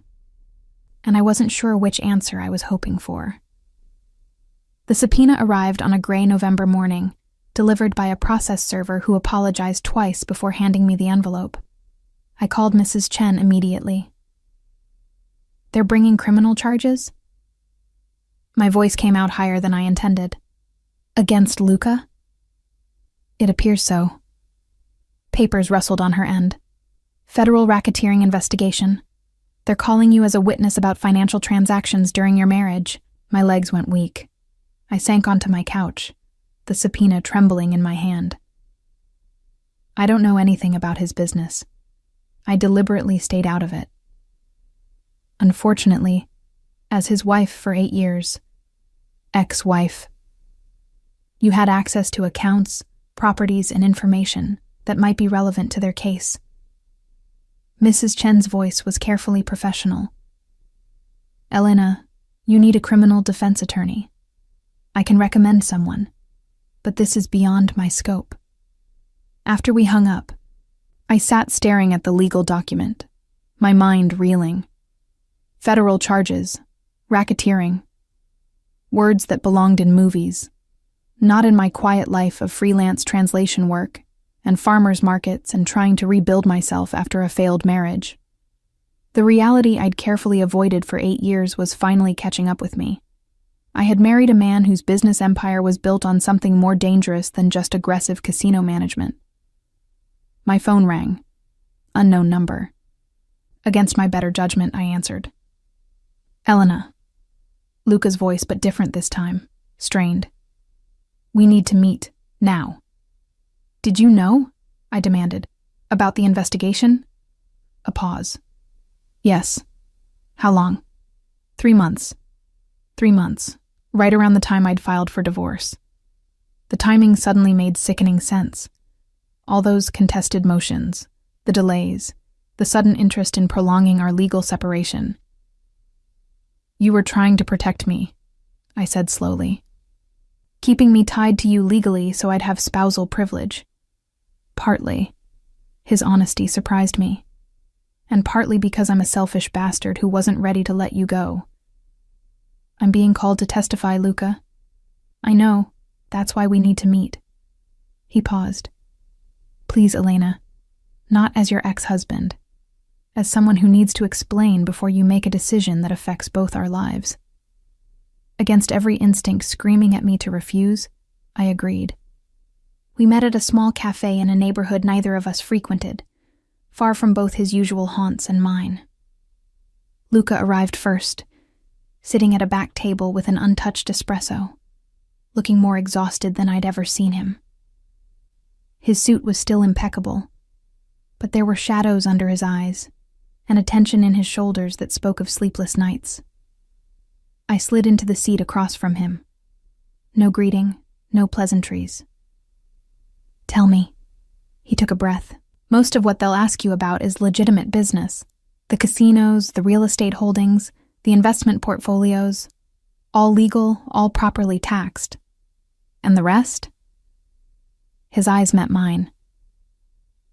[SPEAKER 1] And I wasn't sure which answer I was hoping for. The subpoena arrived on a gray November morning, delivered by a process server who apologized twice before handing me the envelope. I called Mrs. Chen immediately. They're bringing criminal charges? My voice came out higher than I intended. Against Luca? It appears so. Papers rustled on her end. Federal racketeering investigation. They're calling you as a witness about financial transactions during your marriage. My legs went weak. I sank onto my couch, the subpoena trembling in my hand. I don't know anything about his business. I deliberately stayed out of it. Unfortunately, as his wife for 8 years, ex-wife, you had access to accounts, properties, and information that might be relevant to their case. Mrs. Chen's voice was carefully professional. Elena, you need a criminal defense attorney. I can recommend someone, but this is beyond my scope. After we hung up, I sat staring at the legal document, my mind reeling. Federal charges, racketeering, words that belonged in movies, not in my quiet life of freelance translation work and farmers markets and trying to rebuild myself after a failed marriage. The reality I'd carefully avoided for 8 years was finally catching up with me. I had married a man whose business empire was built on something more dangerous than just aggressive casino management. My phone rang. Unknown number. Against my better judgment, I answered. Elena. Luca's voice, but different this time, strained. We need to meet, now. Did you know? I demanded. About the investigation? A pause. Yes. How long? 3 months. 3 months, right around the time I'd filed for divorce. The timing suddenly made sickening sense. All those contested motions, the delays, the sudden interest in prolonging our legal separation. You were trying to protect me, I said slowly. Keeping me tied to you legally so I'd have spousal privilege. Partly. His honesty surprised me. And partly because I'm a selfish bastard who wasn't ready to let you go. I'm being called to testify, Luca. I know. That's why we need to meet. He paused. Please, Elena. Not as your ex-husband. As someone who needs to explain before you make a decision that affects both our lives. Against every instinct screaming at me to refuse, I agreed. We met at a small cafe in a neighborhood neither of us frequented, far from both his usual haunts and mine. Luca arrived first, sitting at a back table with an untouched espresso, looking more exhausted than I'd ever seen him. His suit was still impeccable, but there were shadows under his eyes and a tension in his shoulders that spoke of sleepless nights. I slid into the seat across from him. No greeting, no pleasantries. Tell me. He took a breath. Most of what they'll ask you about is legitimate business. The casinos, the real estate holdings, the investment portfolios. All legal, all properly taxed. And the rest? His eyes met mine.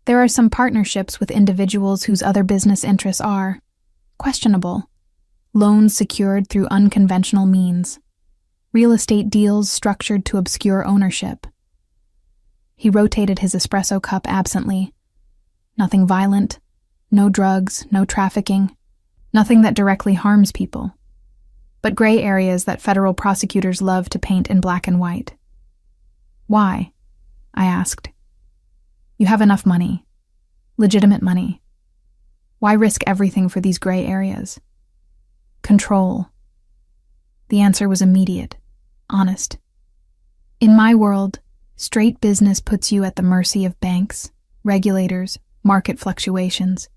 [SPEAKER 1] There are some partnerships with individuals whose other business interests are questionable. Loans secured through unconventional means. Real estate deals structured to obscure ownership. He rotated his espresso cup absently. Nothing violent, no drugs, no trafficking, nothing that directly harms people, but gray areas that federal prosecutors love to paint in black and white. Why? I asked. You have enough money. Legitimate money. Why risk everything for these gray areas? Control. The answer was immediate, honest. In my world, straight business puts you at the mercy of banks, regulators, market fluctuations.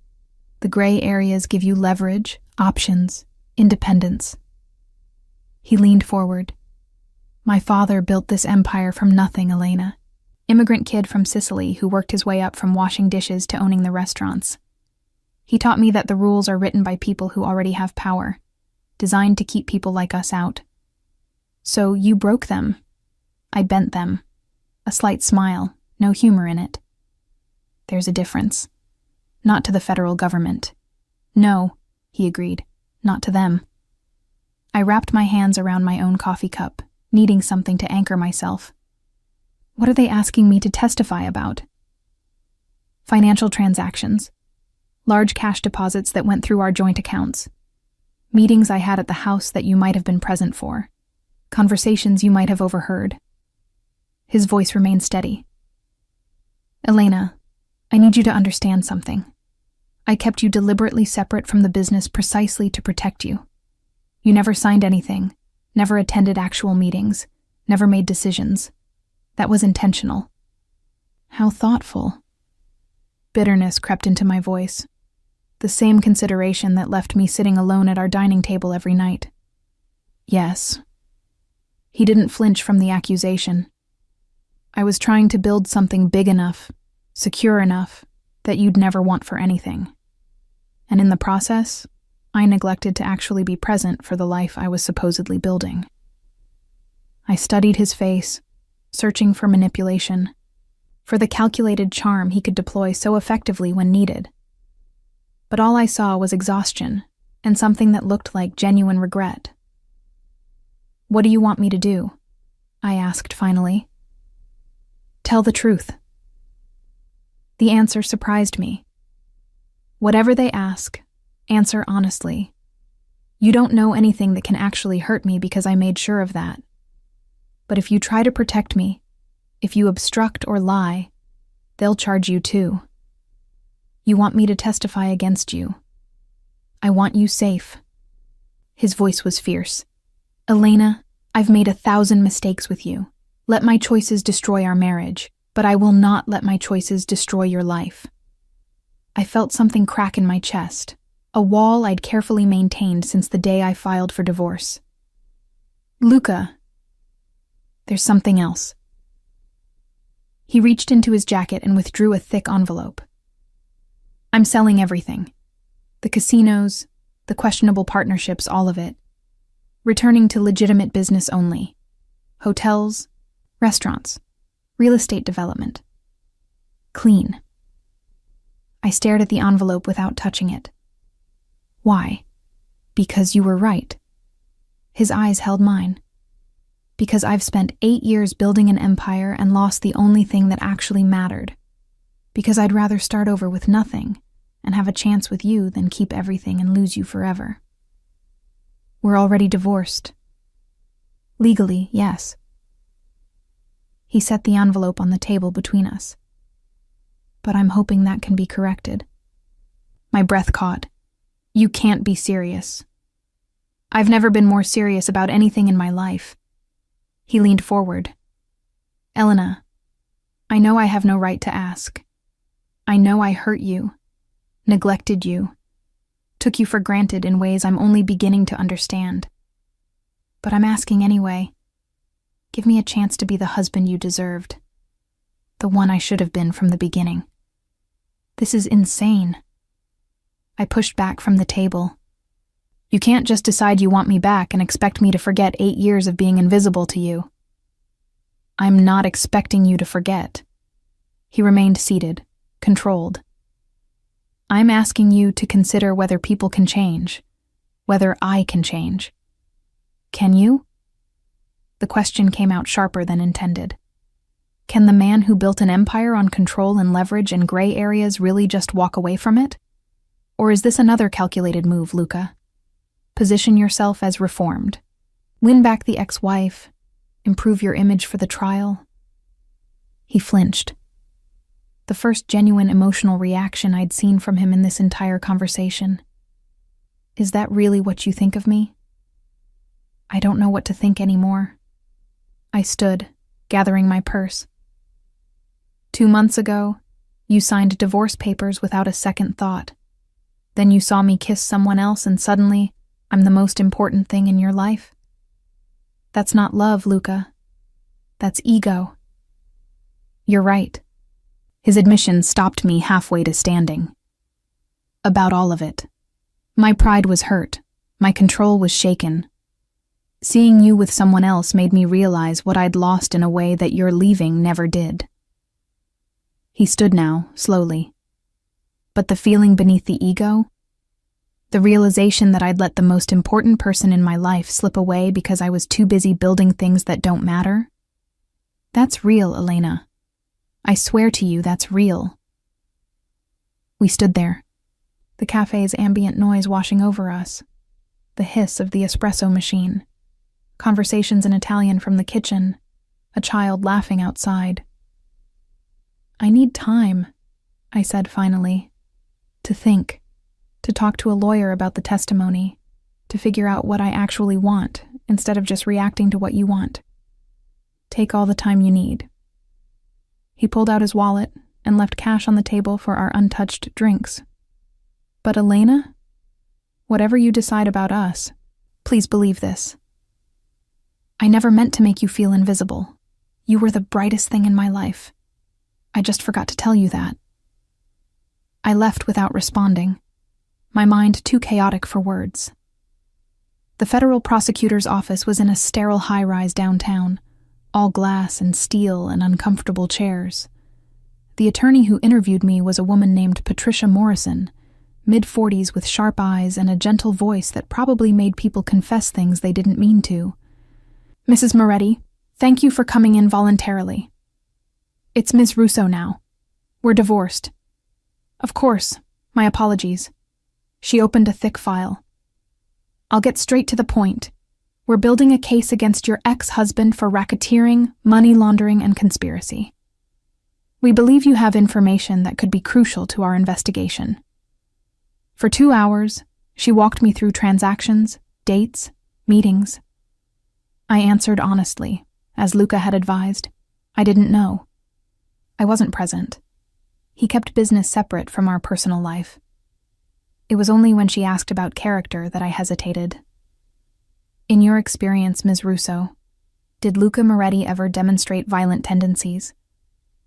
[SPEAKER 1] The gray areas give you leverage, options, independence. He leaned forward. My father built this empire from nothing, Elena. Immigrant kid from Sicily who worked his way up from washing dishes to owning the restaurants. He taught me that the rules are written by people who already have power, designed to keep people like us out. So you broke them. I bent them. A slight smile, no humor in it. There's a difference. Not to the federal government. No, he agreed, not to them. I wrapped my hands around my own coffee cup, needing something to anchor myself. What are they asking me to testify about? Financial transactions. Large cash deposits that went through our joint accounts. Meetings I had at the house that you might have been present for. Conversations you might have overheard. His voice remained steady. Elena, I need you to understand something. I kept you deliberately separate from the business precisely to protect you. You never signed anything, never attended actual meetings, never made decisions. That was intentional. How thoughtful. Bitterness crept into my voice. The same consideration that left me sitting alone at our dining table every night. Yes. He didn't flinch from the accusation. I was trying to build something big enough, secure enough, that you'd never want for anything. And in the process, I neglected to actually be present for the life I was supposedly building. I studied his face, searching for manipulation, for the calculated charm he could deploy so effectively when needed. But all I saw was exhaustion and something that looked like genuine regret. What do you want me to do? I asked finally. Tell the truth. The answer surprised me. Whatever they ask, answer honestly. You don't know anything that can actually hurt me because I made sure of that. But if you try to protect me, if you obstruct or lie, they'll charge you too. You want me to testify against you. I want you safe. His voice was fierce. Elena, I've made 1,000 mistakes with you. Let my choices destroy our marriage, but I will not let my choices destroy your life. I felt something crack in my chest, a wall I'd carefully maintained since the day I filed for divorce. Luca, there's something else. He reached into his jacket and withdrew a thick envelope. I'm selling everything. The casinos, the questionable partnerships, all of it. Returning to legitimate business only. Hotels, restaurants, real estate development. Clean. I stared at the envelope without touching it. Why? Because you were right. His eyes held mine. Because I've spent 8 years building an empire and lost the only thing that actually mattered. Because I'd rather start over with nothing and have a chance with you than keep everything and lose you forever. We're already divorced. Legally, yes. He set the envelope on the table between us. But I'm hoping that can be corrected. My breath caught. You can't be serious. I've never been more serious about anything in my life. He leaned forward. Elena, I know I have no right to ask. I know I hurt you, neglected you, took you for granted in ways I'm only beginning to understand. But I'm asking anyway. Give me a chance to be the husband you deserved. The one I should have been from the beginning. This is insane. I pushed back from the table. You can't just decide you want me back and expect me to forget 8 years of being invisible to you. I'm not expecting you to forget. He remained seated, controlled. I'm asking you to consider whether people can change, whether I can change. Can you? The question came out sharper than intended. Can the man who built an empire on control and leverage and gray areas really just walk away from it? Or is this another calculated move, Luca? Position yourself as reformed. Win back the ex-wife. Improve your image for the trial. He flinched. The first genuine emotional reaction I'd seen from him in this entire conversation. Is that really what you think of me? I don't know what to think anymore. I stood, gathering my purse. 2 months ago, you signed divorce papers without a second thought. Then you saw me kiss someone else and suddenly, I'm the most important thing in your life? That's not love, Luca. That's ego. You're right. His admission stopped me halfway to standing. About all of it. My pride was hurt. My control was shaken. Seeing you with someone else made me realize what I'd lost in a way that your leaving never did. He stood now, slowly. But the feeling beneath the ego? The realization that I'd let the most important person in my life slip away because I was too busy building things that don't matter? That's real, Elena. I swear to you, that's real. We stood there, the cafe's ambient noise washing over us, the hiss of the espresso machine, conversations in Italian from the kitchen, a child laughing outside. I need time, I said finally, to think, to talk to a lawyer about the testimony, to figure out what I actually want instead of just reacting to what you want. Take all the time you need. He pulled out his wallet and left cash on the table for our untouched drinks. But Elena, whatever you decide about us, please believe this. I never meant to make you feel invisible. You were the brightest thing in my life. I just forgot to tell you that. I left without responding, my mind too chaotic for words. The federal prosecutor's office was in a sterile high-rise downtown, all glass and steel and uncomfortable chairs. The attorney who interviewed me was a woman named Patricia Morrison, mid-40s with sharp eyes and a gentle voice that probably made people confess things they didn't mean to. Mrs. Moretti, thank you for coming in voluntarily. It's Ms. Russo now. We're divorced. Of course, my apologies. She opened a thick file. I'll get straight to the point. We're building a case against your ex-husband for racketeering, money laundering, and conspiracy. We believe you have information that could be crucial to our investigation. For 2 hours, she walked me through transactions, dates, meetings. I answered honestly, as Luca had advised. I didn't know. I wasn't present. He kept business separate from our personal life. It was only when she asked about character that I hesitated. In your experience, Ms. Russo, did Luca Moretti ever demonstrate violent tendencies,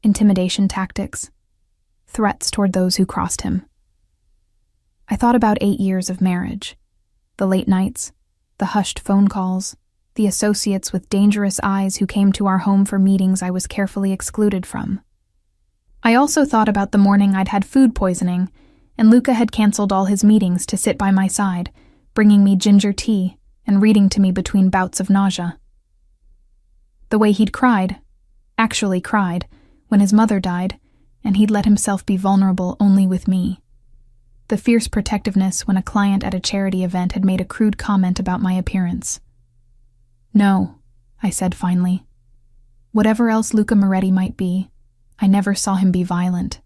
[SPEAKER 1] intimidation tactics, threats toward those who crossed him? I thought about 8 years of marriage, the late nights, the hushed phone calls, the associates with dangerous eyes who came to our home for meetings I was carefully excluded from. I also thought about the morning I'd had food poisoning, and Luca had canceled all his meetings to sit by my side, bringing me ginger tea and reading to me between bouts of nausea. The way he'd actually cried, when his mother died, and he'd let himself be vulnerable only with me. The fierce protectiveness when a client at a charity event had made a crude comment about my appearance. No, I said finally. Whatever else Luca Moretti might be, I never saw him be violent.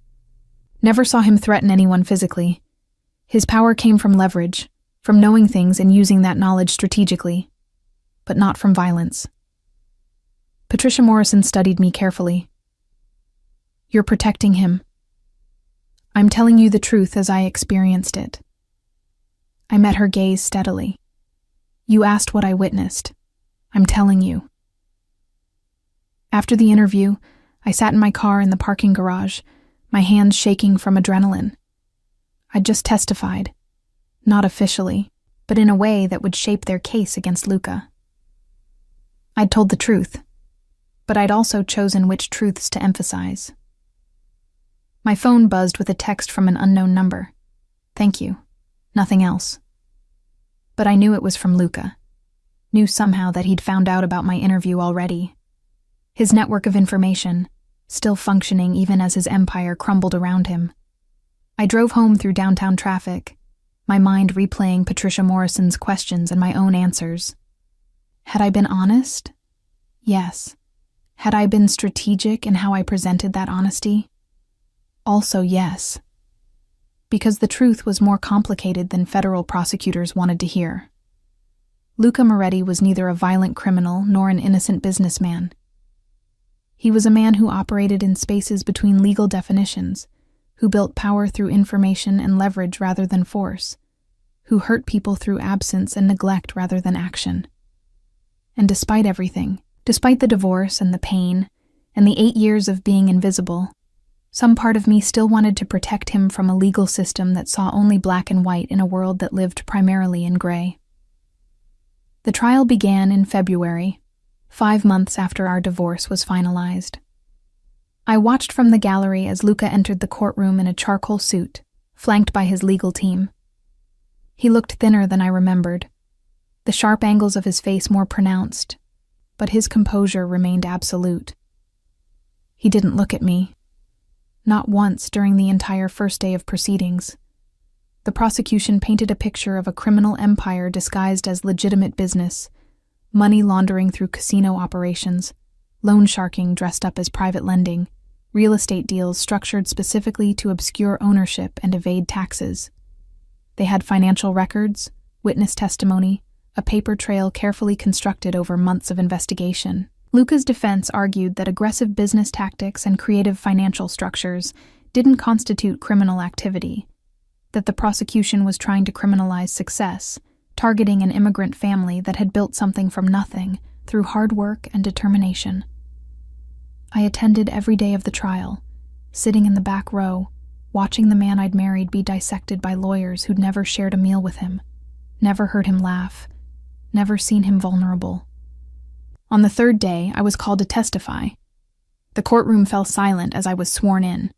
[SPEAKER 1] Never saw him threaten anyone physically. His power came from leverage, from knowing things and using that knowledge strategically, but not from violence. Patricia Morrison studied me carefully. You're protecting him. I'm telling you the truth as I experienced it. I met her gaze steadily. You asked what I witnessed. I'm telling you. After the interview, I sat in my car in the parking garage, my hands shaking from adrenaline. I'd just testified, not officially, but in a way that would shape their case against Luca. I'd told the truth. but I'd also chosen which truths to emphasize. My phone buzzed with a text from an unknown number. Thank you. Nothing else. But I knew it was from Luca. Knew somehow that he'd found out about my interview already. His network of information, still functioning even as his empire crumbled around him. I drove home through downtown traffic, my mind replaying Patricia Morrison's questions and my own answers. Had I been honest? Yes. Had I been strategic in how I presented that honesty? Also yes. Because the truth was more complicated than federal prosecutors wanted to hear. Luca Moretti was neither a violent criminal nor an innocent businessman. He was a man who operated in spaces between legal definitions, who built power through information and leverage rather than force, who hurt people through absence and neglect rather than action. And despite everything, despite the divorce and the pain, and the 8 years of being invisible, some part of me still wanted to protect him from a legal system that saw only black and white in a world that lived primarily in gray. The trial began in February, 5 months after our divorce was finalized. I watched from the gallery as Luca entered the courtroom in a charcoal suit, flanked by his legal team. He looked thinner than I remembered, the sharp angles of his face more pronounced, but his composure remained absolute. He didn't look at me. Not once during the entire first day of proceedings. The prosecution painted a picture of a criminal empire disguised as legitimate business, money laundering through casino operations, loan sharking dressed up as private lending, real estate deals structured specifically to obscure ownership and evade taxes. They had financial records, witness testimony, a paper trail carefully constructed over months of investigation. Luca's defense argued that aggressive business tactics and creative financial structures didn't constitute criminal activity, that the prosecution was trying to criminalize success, targeting an immigrant family that had built something from nothing through hard work and determination. I attended every day of the trial, sitting in the back row, watching the man I'd married be dissected by lawyers who'd never shared a meal with him, never heard him laugh, never seen him vulnerable. On the third day, I was called to testify. The courtroom fell silent as I was sworn in.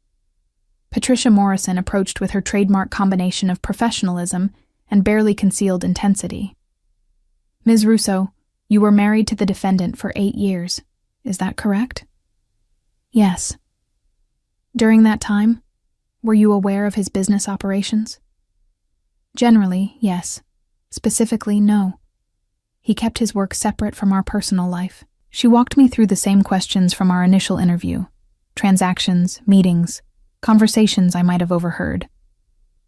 [SPEAKER 1] Patricia Morrison approached with her trademark combination of professionalism and barely concealed intensity. Ms. Russo, you were married to the defendant for 8 years. Is that correct? Yes. During that time, were you aware of his business operations? Generally, yes. Specifically, no. He kept his work separate from our personal life. She walked me through the same questions from our initial interview. Transactions, meetings, conversations I might have overheard.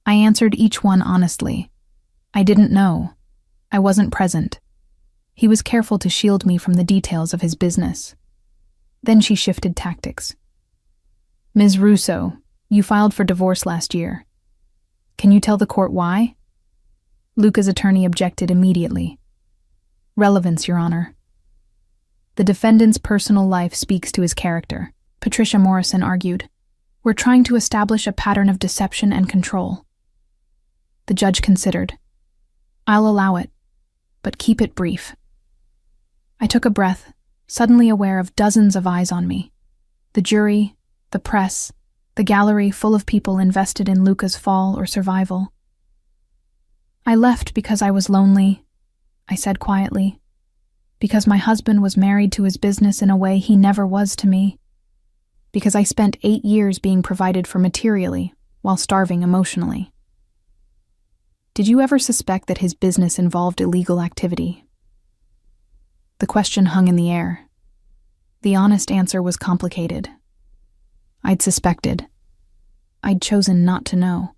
[SPEAKER 1] I answered each one honestly. I didn't know. I wasn't present. He was careful to shield me from the details of his business. Then she shifted tactics. Ms. Russo, you filed for divorce last year. Can you tell the court why? Luca's attorney objected immediately. Relevance, Your Honor. The defendant's personal life speaks to his character, Patricia Morrison argued. We're trying to establish a pattern of deception and control. The judge considered. I'll allow it, but keep it brief. I took a breath, suddenly aware of dozens of eyes on me. The jury, the press, the gallery full of people invested in Luca's fall or survival. I left because I was lonely, I said quietly, because my husband was married to his business in a way he never was to me, because I spent 8 years being provided for materially while starving emotionally. Did you ever suspect that his business involved illegal activity? The question hung in the air. The honest answer was complicated. I'd suspected. I'd chosen not to know.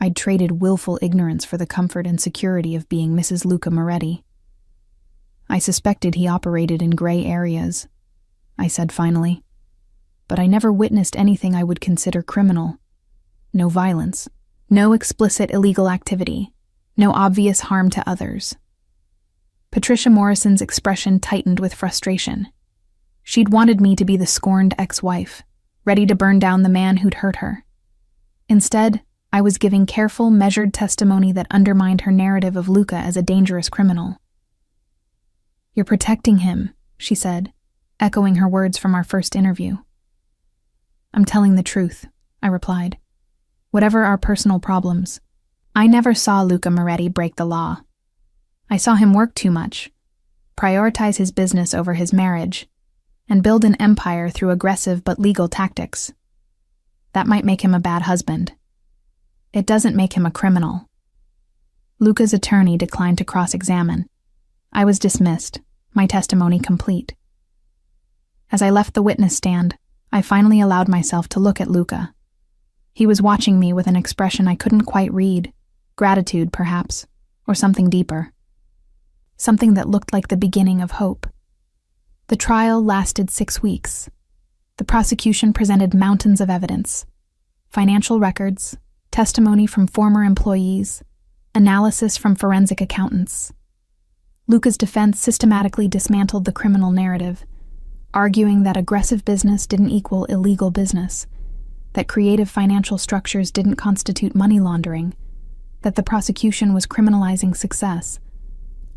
[SPEAKER 1] I'd traded willful ignorance for the comfort and security of being Mrs. Luca Moretti. I suspected he operated in gray areas, I said finally, but I never witnessed anything I would consider criminal. No violence, no explicit illegal activity, no obvious harm to others. Patricia Morrison's expression tightened with frustration. She'd wanted me to be the scorned ex-wife, ready to burn down the man who'd hurt her. Instead, I was giving careful, measured testimony that undermined her narrative of Luca as a dangerous criminal. You're protecting him, she said, echoing her words from our first interview. "I'm telling the truth," I replied. "Whatever our personal problems, I never saw Luca Moretti break the law. I saw him work too much, prioritize his business over his marriage, and build an empire through aggressive but legal tactics. That might make him a bad husband. It doesn't make him a criminal." Luca's attorney declined to cross-examine. I was dismissed, my testimony complete. As I left the witness stand, I finally allowed myself to look at Luca. He was watching me with an expression I couldn't quite read, gratitude perhaps, or something deeper. Something that looked like the beginning of hope. The trial lasted 6 weeks. The prosecution presented mountains of evidence: financial records, testimony from former employees, analysis from forensic accountants. Luca's defense systematically dismantled the criminal narrative, arguing that aggressive business didn't equal illegal business, that creative financial structures didn't constitute money laundering, that the prosecution was criminalizing success.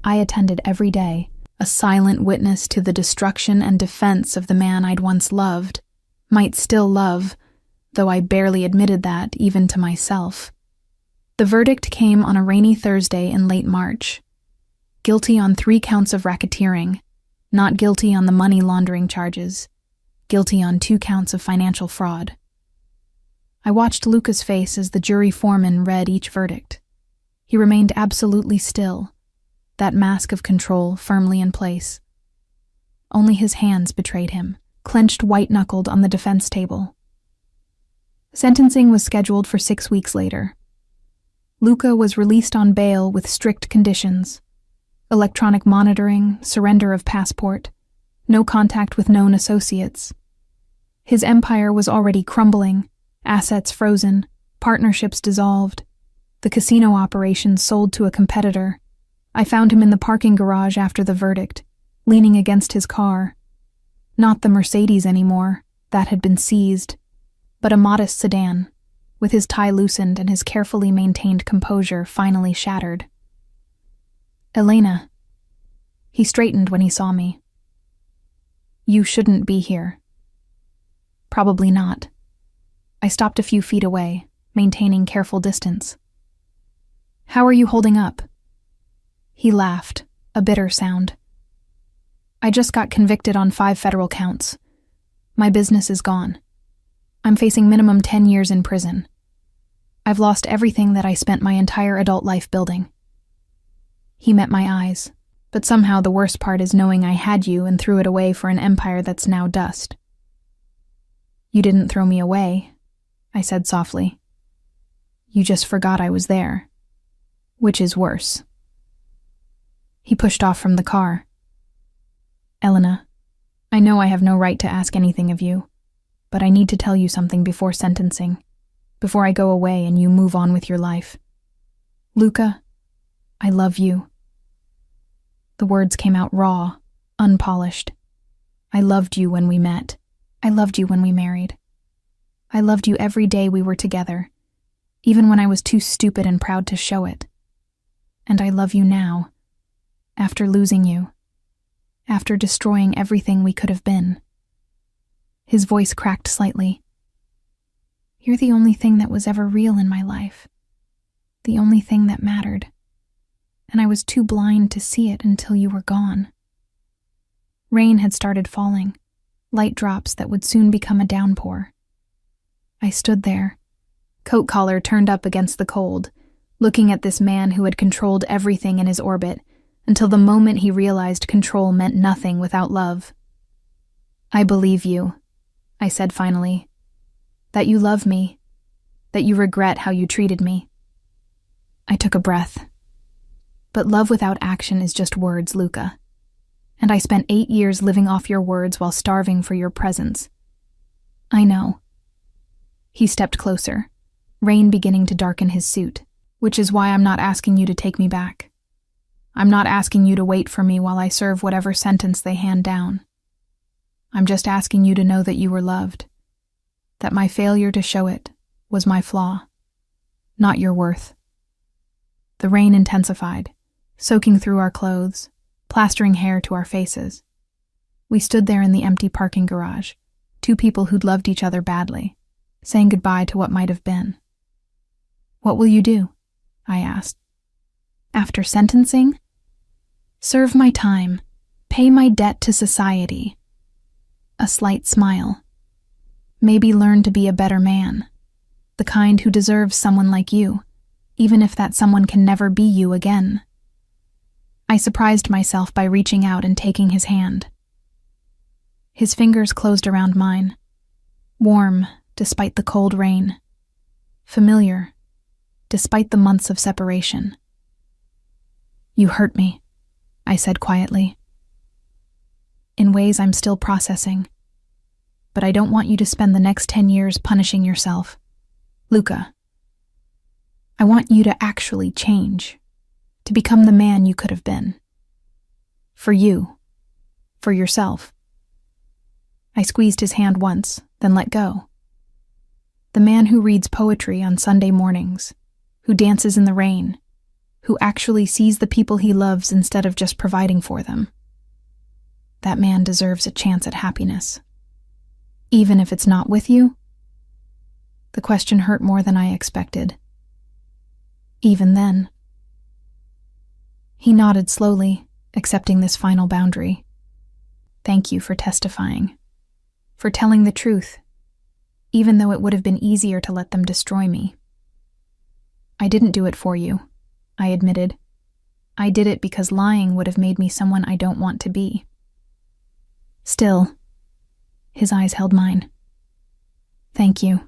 [SPEAKER 1] I attended every day, a silent witness to the destruction and defense of the man I'd once loved, might still love, though I barely admitted that even to myself. The verdict came on a rainy Thursday in late March. Guilty on 3 counts of racketeering, not guilty on the money laundering charges, guilty on 2 counts of financial fraud. I watched Luca's face as the jury foreman read each verdict. He remained absolutely still, that mask of control firmly in place. Only his hands betrayed him, clenched white-knuckled on the defense table. Sentencing was scheduled for 6 weeks later. Luca was released on bail with strict conditions: electronic monitoring, surrender of passport, no contact with known associates. His empire was already crumbling, assets frozen, partnerships dissolved, the casino operations sold to a competitor. I found him in the parking garage after the verdict, leaning against his car. Not the Mercedes anymore, that had been seized, but a modest sedan, with his tie loosened and his carefully maintained composure finally shattered. "Elena." He straightened when he saw me. "You shouldn't be here." "Probably not." I stopped a few feet away, maintaining careful distance. "How are you holding up?" He laughed, a bitter sound. "I just got convicted on 5 federal counts. My business is gone. I'm facing minimum 10 years in prison. I've lost everything that I spent my entire adult life building." He met my eyes, but somehow the worst part is knowing I had you and threw it away for an empire that's now dust. "You didn't throw me away," I said softly. "You just forgot I was there, which is worse." He pushed off from the car. "Elena, I know I have no right to ask anything of you, but I need to tell you something before sentencing, before I go away and you move on with your life. Luca, I love you." The words came out raw, unpolished. I loved you when we met. I loved you when we married. I loved you every day we were together, even when I was too stupid and proud to show it. And I love you now, after losing you, after destroying everything we could have been. His voice cracked slightly. "You're the only thing that was ever real in my life, the only thing that mattered, and I was too blind to see it until you were gone." Rain had started falling, light drops that would soon become a downpour. I stood there, coat collar turned up against the cold, looking at this man who had controlled everything in his orbit until the moment he realized control meant nothing without love. "I believe you," I said finally, "that you love me, that you regret how you treated me." I took a breath. But love without action is just words, Luca. And I spent 8 years living off your words while starving for your presence. I know. He stepped closer, rain beginning to darken his suit, which is why I'm not asking you to take me back. I'm not asking you to wait for me while I serve whatever sentence they hand down. I'm just asking you to know that you were loved, that my failure to show it was my flaw, not your worth. The rain intensified, soaking through our clothes, plastering hair to our faces. We stood there in the empty parking garage, two people who'd loved each other badly, saying goodbye to what might have been. "What will you do?" I asked. "After sentencing?" "Serve my time, pay my debt to society." A slight smile. "Maybe learn to be a better man, the kind who deserves someone like you, even if that someone can never be you again." I surprised myself by reaching out and taking his hand. His fingers closed around mine, warm despite the cold rain, familiar despite the months of separation. "You hurt me," I said quietly. "In ways I'm still processing, but I don't want you to spend the next 10 years punishing yourself. Luca, I want you to actually change, to become the man you could have been. For you, for yourself." I squeezed his hand once, then let go. The man who reads poetry on Sunday mornings, who dances in the rain, who actually sees the people he loves instead of just providing for them. That man deserves a chance at happiness. Even if it's not with you? The question hurt more than I expected. Even then. He nodded slowly, accepting this final boundary. "Thank you for testifying, for telling the truth, even though it would have been easier to let them destroy me." "I didn't do it for you," I admitted. "I did it because lying would have made me someone I don't want to be." "Still," his eyes held mine. "Thank you."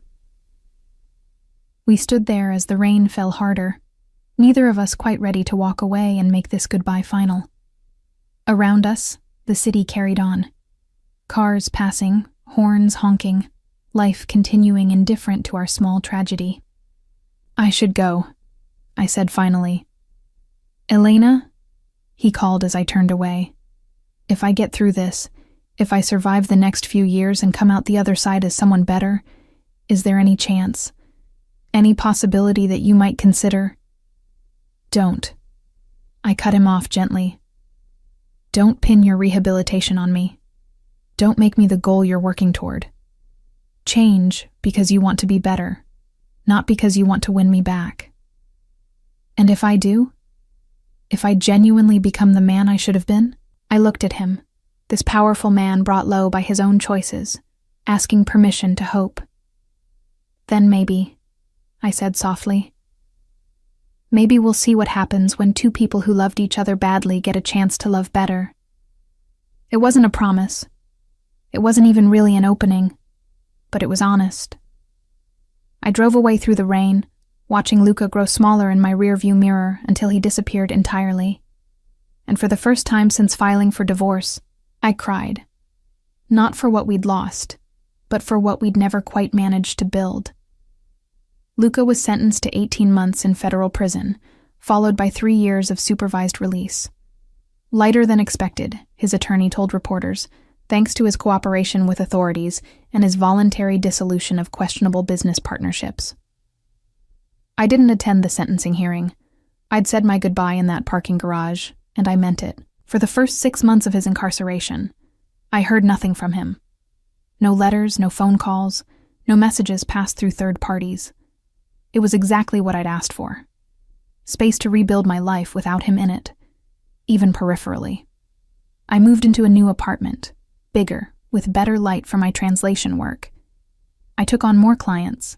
[SPEAKER 1] We stood there as the rain fell harder, neither of us quite ready to walk away and make this goodbye final. Around us, the city carried on. Cars passing, horns honking, life continuing indifferent to our small tragedy. "I should go," I said finally. "Elena?" he called as I turned away. "If I get through this, if I survive the next few years and come out the other side as someone better, is there any chance, any possibility that you might consider—" "Don't." I cut him off gently. "Don't pin your rehabilitation on me. Don't make me the goal you're working toward. Change because you want to be better, not because you want to win me back. And if I do, if I genuinely become the man I should have been?" I looked at him, this powerful man brought low by his own choices, asking permission to hope. "Then maybe," I said softly. "Maybe we'll see what happens when two people who loved each other badly get a chance to love better." It wasn't a promise. It wasn't even really an opening, but it was honest. I drove away through the rain, watching Luca grow smaller in my rearview mirror until he disappeared entirely. And for the first time since filing for divorce, I cried. Not for what we'd lost, but for what we'd never quite managed to build. Luca was sentenced to 18 months in federal prison, followed by 3 years of supervised release. Lighter than expected, his attorney told reporters, thanks to his cooperation with authorities and his voluntary dissolution of questionable business partnerships. I didn't attend the sentencing hearing. I'd said my goodbye in that parking garage, and I meant it. For the first 6 months of his incarceration, I heard nothing from him. No letters, no phone calls, no messages passed through third parties. It was exactly what I'd asked for. Space to rebuild my life without him in it, even peripherally. I moved into a new apartment, bigger, with better light for my translation work. I took on more clients,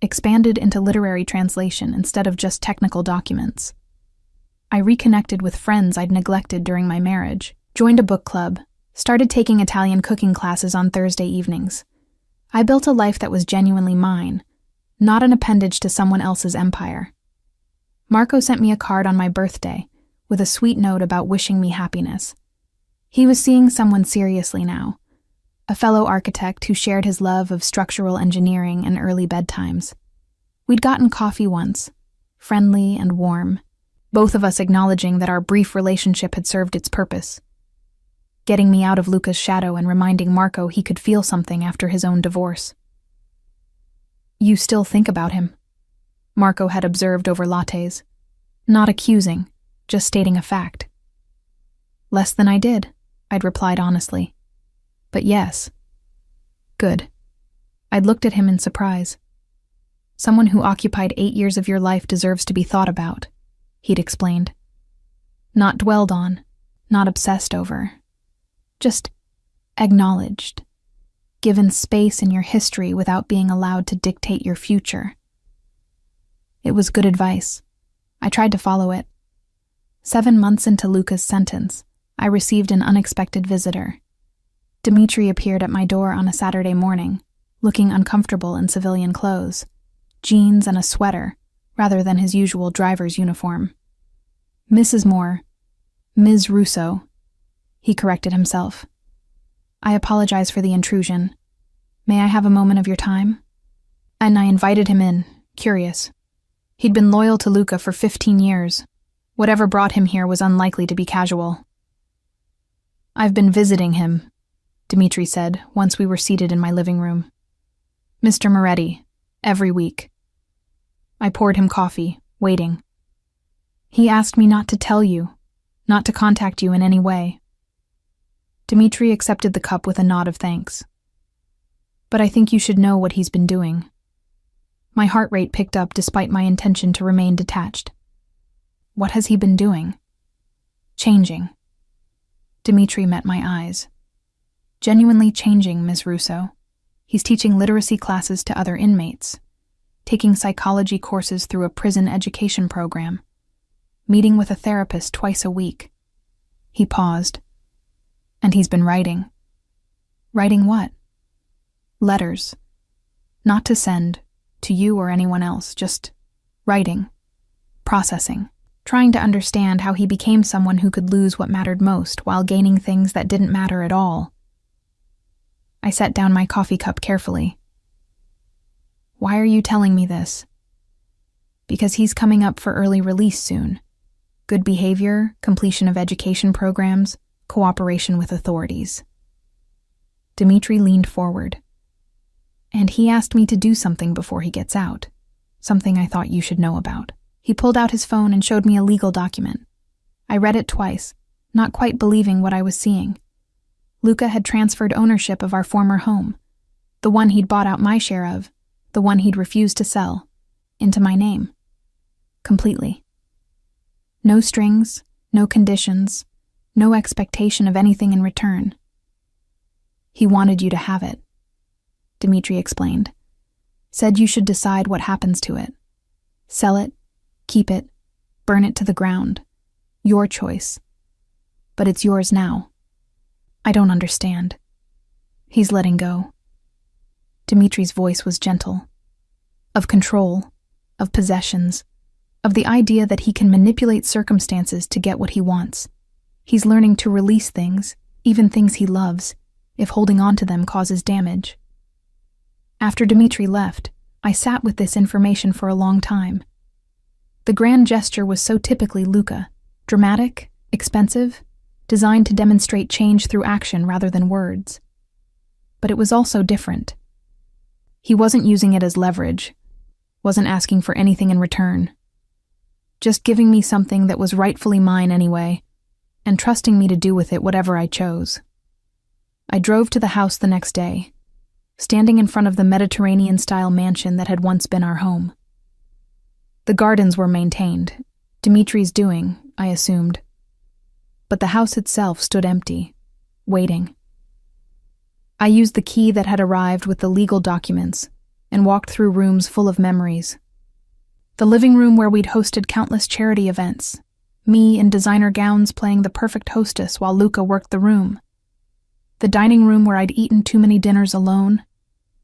[SPEAKER 1] expanded into literary translation instead of just technical documents. I reconnected with friends I'd neglected during my marriage, joined a book club, started taking Italian cooking classes on Thursday evenings. I built a life that was genuinely mine, not an appendage to someone else's empire. Marco sent me a card on my birthday with a sweet note about wishing me happiness. He was seeing someone seriously now, a fellow architect who shared his love of structural engineering and early bedtimes. We'd gotten coffee once, friendly and warm, both of us acknowledging that our brief relationship had served its purpose, getting me out of Luca's shadow and reminding Marco he could feel something after his own divorce. "You still think about him," Marco had observed over lattes. Not accusing, just stating a fact. "Less than I did," I'd replied honestly. But yes. Good. I'd looked at him in surprise. Someone who occupied 8 years of your life deserves to be thought about, he'd explained. Not dwelled on, not obsessed over. Just acknowledged. Given space in your history without being allowed to dictate your future. It was good advice. I tried to follow it. 7 months into Luca's sentence, I received an unexpected visitor. Dimitri appeared at my door on a Saturday morning, looking uncomfortable in civilian clothes, jeans and a sweater, rather than his usual driver's uniform. Mrs. Moore, Ms. Russo, he corrected himself. I apologize for the intrusion. May I have a moment of your time? And I invited him in, curious. He'd been loyal to Luca for 15 years. Whatever brought him here was unlikely to be casual. I've been visiting him, Dimitri said once we were seated in my living room. Mr. Moretti, every week. I poured him coffee, waiting. He asked me not to tell you, not to contact you in any way. Dimitri accepted the cup with a nod of thanks. But I think you should know what he's been doing. My heart rate picked up despite my intention to remain detached. What has he been doing? Changing. Dimitri met my eyes. Genuinely changing, Ms. Russo. He's teaching literacy classes to other inmates, taking psychology courses through a prison education program, meeting with a therapist twice a week. He paused. And he's been writing. Writing what? Letters. Not to send, to you or anyone else, just writing. Processing. Trying to understand how he became someone who could lose what mattered most while gaining things that didn't matter at all. I set down my coffee cup carefully. Why are you telling me this? Because he's coming up for early release soon. Good behavior, completion of education programs, cooperation with authorities. Dimitri leaned forward. And he asked me to do something before he gets out. Something I thought you should know about. He pulled out his phone and showed me a legal document. I read it twice, not quite believing what I was seeing. Luca had transferred ownership of our former home, the one he'd bought out my share of, the one he'd refused to sell, into my name. Completely. No strings, no conditions, no expectation of anything in return. He wanted you to have it, Dimitri explained. Said you should decide what happens to it. Sell it, keep it, burn it to the ground. Your choice. But it's yours now. I don't understand. He's letting go. Dimitri's voice was gentle. Of control, of possessions, of the idea that he can manipulate circumstances to get what he wants. He's learning to release things, even things he loves, if holding on to them causes damage. After Dimitri left, I sat with this information for a long time. The grand gesture was so typically Luca, dramatic, expensive, designed to demonstrate change through action rather than words. But it was also different. He wasn't using it as leverage, wasn't asking for anything in return. Just giving me something that was rightfully mine anyway, and trusting me to do with it whatever I chose. I drove to the house the next day, standing in front of the Mediterranean-style mansion that had once been our home. The gardens were maintained, Dimitri's doing, I assumed. But the house itself stood empty, waiting. I used the key that had arrived with the legal documents and walked through rooms full of memories. The living room where we'd hosted countless charity events, me in designer gowns playing the perfect hostess while Luca worked the room. The dining room where I'd eaten too many dinners alone,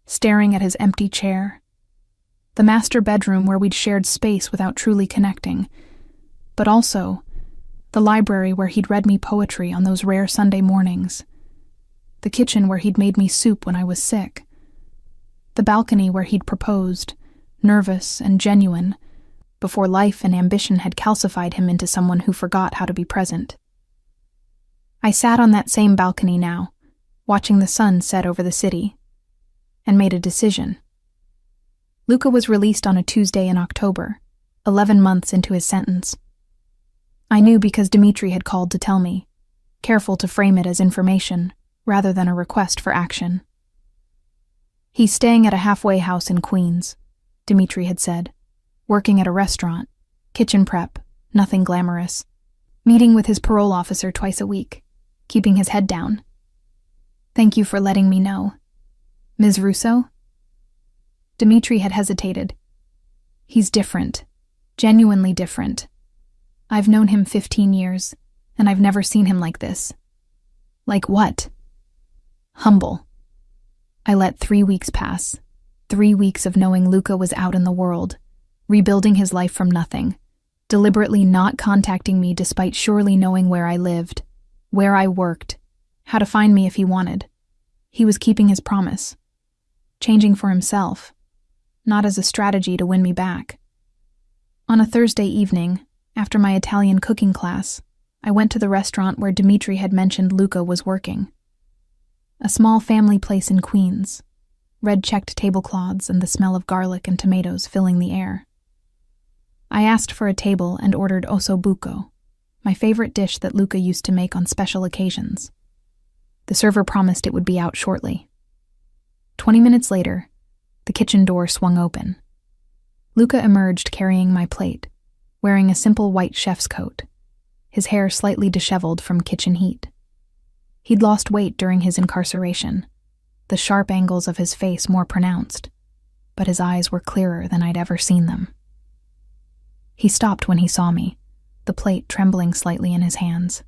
[SPEAKER 1] staring at his empty chair. The master bedroom where we'd shared space without truly connecting. But also, the library where he'd read me poetry on those rare Sunday mornings. The kitchen where he'd made me soup when I was sick. The balcony where he'd proposed, nervous and genuine, before life and ambition had calcified him into someone who forgot how to be present. I sat on that same balcony now, watching the sun set over the city, and made a decision. Luca was released on a Tuesday in October, 11 months into his sentence. I knew because Dimitri had called to tell me, careful to frame it as information, rather than a request for action. "He's staying at a halfway house in Queens," Dmitri had said. "Working at a restaurant. Kitchen prep. Nothing glamorous. Meeting with his parole officer twice a week. Keeping his head down. Thank you for letting me know. Ms. Russo?" Dmitri had hesitated. "He's different. Genuinely different. I've known him 15 years, and I've never seen him like this." "Like what?" "Humble." I let 3 weeks pass. 3 weeks of knowing Luca was out in the world, rebuilding his life from nothing, deliberately not contacting me despite surely knowing where I lived, where I worked, how to find me if he wanted. He was keeping his promise. Changing for himself, not as a strategy to win me back. On a Thursday evening, after my Italian cooking class, I went to the restaurant where Dmitri had mentioned Luca was working. A small family place in Queens, red-checked tablecloths and the smell of garlic and tomatoes filling the air. I asked for a table and ordered ossobuco, my favorite dish that Luca used to make on special occasions. The server promised it would be out shortly. 20 minutes later, the kitchen door swung open. Luca emerged carrying my plate, wearing a simple white chef's coat, his hair slightly disheveled from kitchen heat. He'd lost weight during his incarceration, the sharp angles of his face more pronounced, but his eyes were clearer than I'd ever seen them. He stopped when he saw me, the plate trembling slightly in his hands.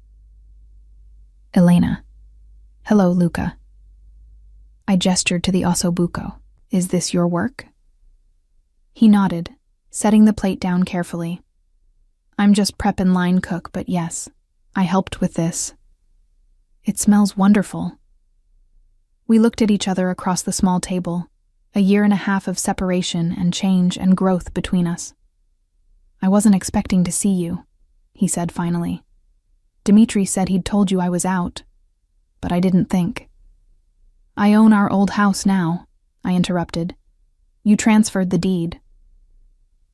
[SPEAKER 1] "Elena." "Hello, Luca." I gestured to the ossobuco. "Is this your work?" He nodded, setting the plate down carefully. "I'm just prep and line cook, but yes, I helped with this. It smells wonderful." We looked at each other across the small table, a 1.5 years of separation and change and growth between us. "I wasn't expecting to see you," he said finally. "Dmitri said he'd told you I was out, but I didn't think." "I own our old house now," I interrupted. "You transferred the deed."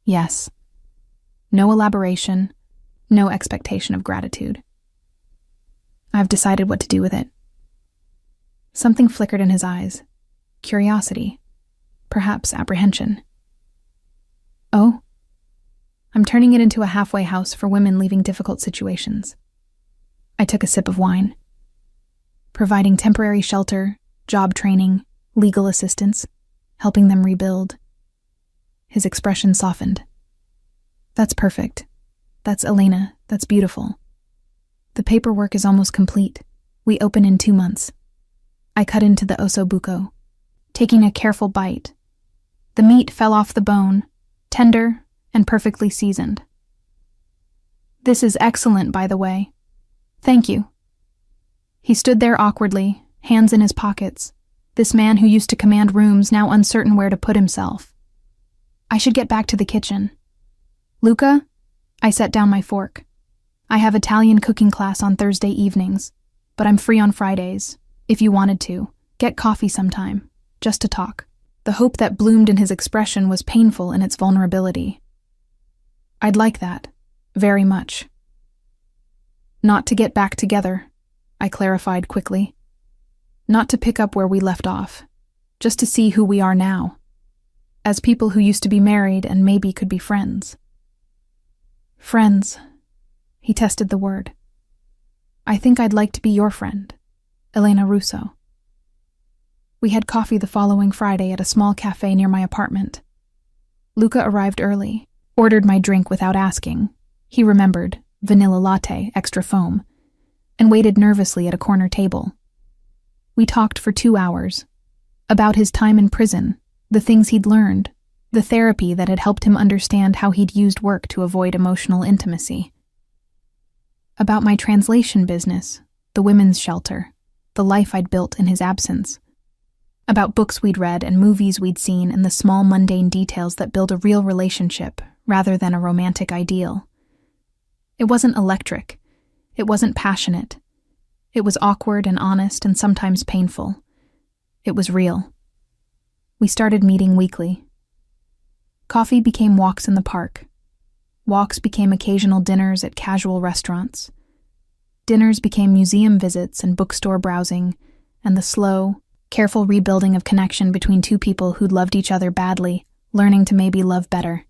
[SPEAKER 1] "Yes." No elaboration, no expectation of gratitude. "I've decided what to do with it." Something flickered in his eyes. Curiosity. Perhaps apprehension. "Oh?" "I'm turning it into a halfway house for women leaving difficult situations." I took a sip of wine. "Providing temporary shelter, job training, legal assistance, helping them rebuild." His expression softened. "That's perfect. That's Elena. That's beautiful. The paperwork is almost complete. We open in 2 months." I cut into the ossobuco, taking a careful bite. The meat fell off the bone, tender and perfectly seasoned. "This is excellent, by the way. Thank you." He stood there awkwardly, hands in his pockets, this man who used to command rooms now uncertain where to put himself. I should get back to the kitchen. "Luca?" I set down my fork. "I have Italian cooking class on Thursday evenings, but I'm free on Fridays. If you wanted to, get coffee sometime, just to talk." The hope that bloomed in his expression was painful in its vulnerability. "I'd like that, very much." "Not to get back together," I clarified quickly. "Not to pick up where we left off, just to see who we are now, as people who used to be married and maybe could be friends." "Friends," he tested the word. "I think I'd like to be your friend, Elena Russo." We had coffee the following Friday at a small cafe near my apartment. Luca arrived early, ordered my drink without asking. He remembered, vanilla latte, extra foam, and waited nervously at a corner table. We talked for 2 hours, about his time in prison, the things he'd learned, the therapy that had helped him understand how he'd used work to avoid emotional intimacy. About my translation business, the women's shelter, the life I'd built in his absence. About books we'd read and movies we'd seen and the small mundane details that build a real relationship rather than a romantic ideal. It wasn't electric. It wasn't passionate. It was awkward and honest and sometimes painful. It was real. We started meeting weekly. Coffee became walks in the park. Walks became occasional dinners at casual restaurants. Dinners became museum visits and bookstore browsing, and the slow, careful rebuilding of connection between two people who'd loved each other badly, learning to maybe love better.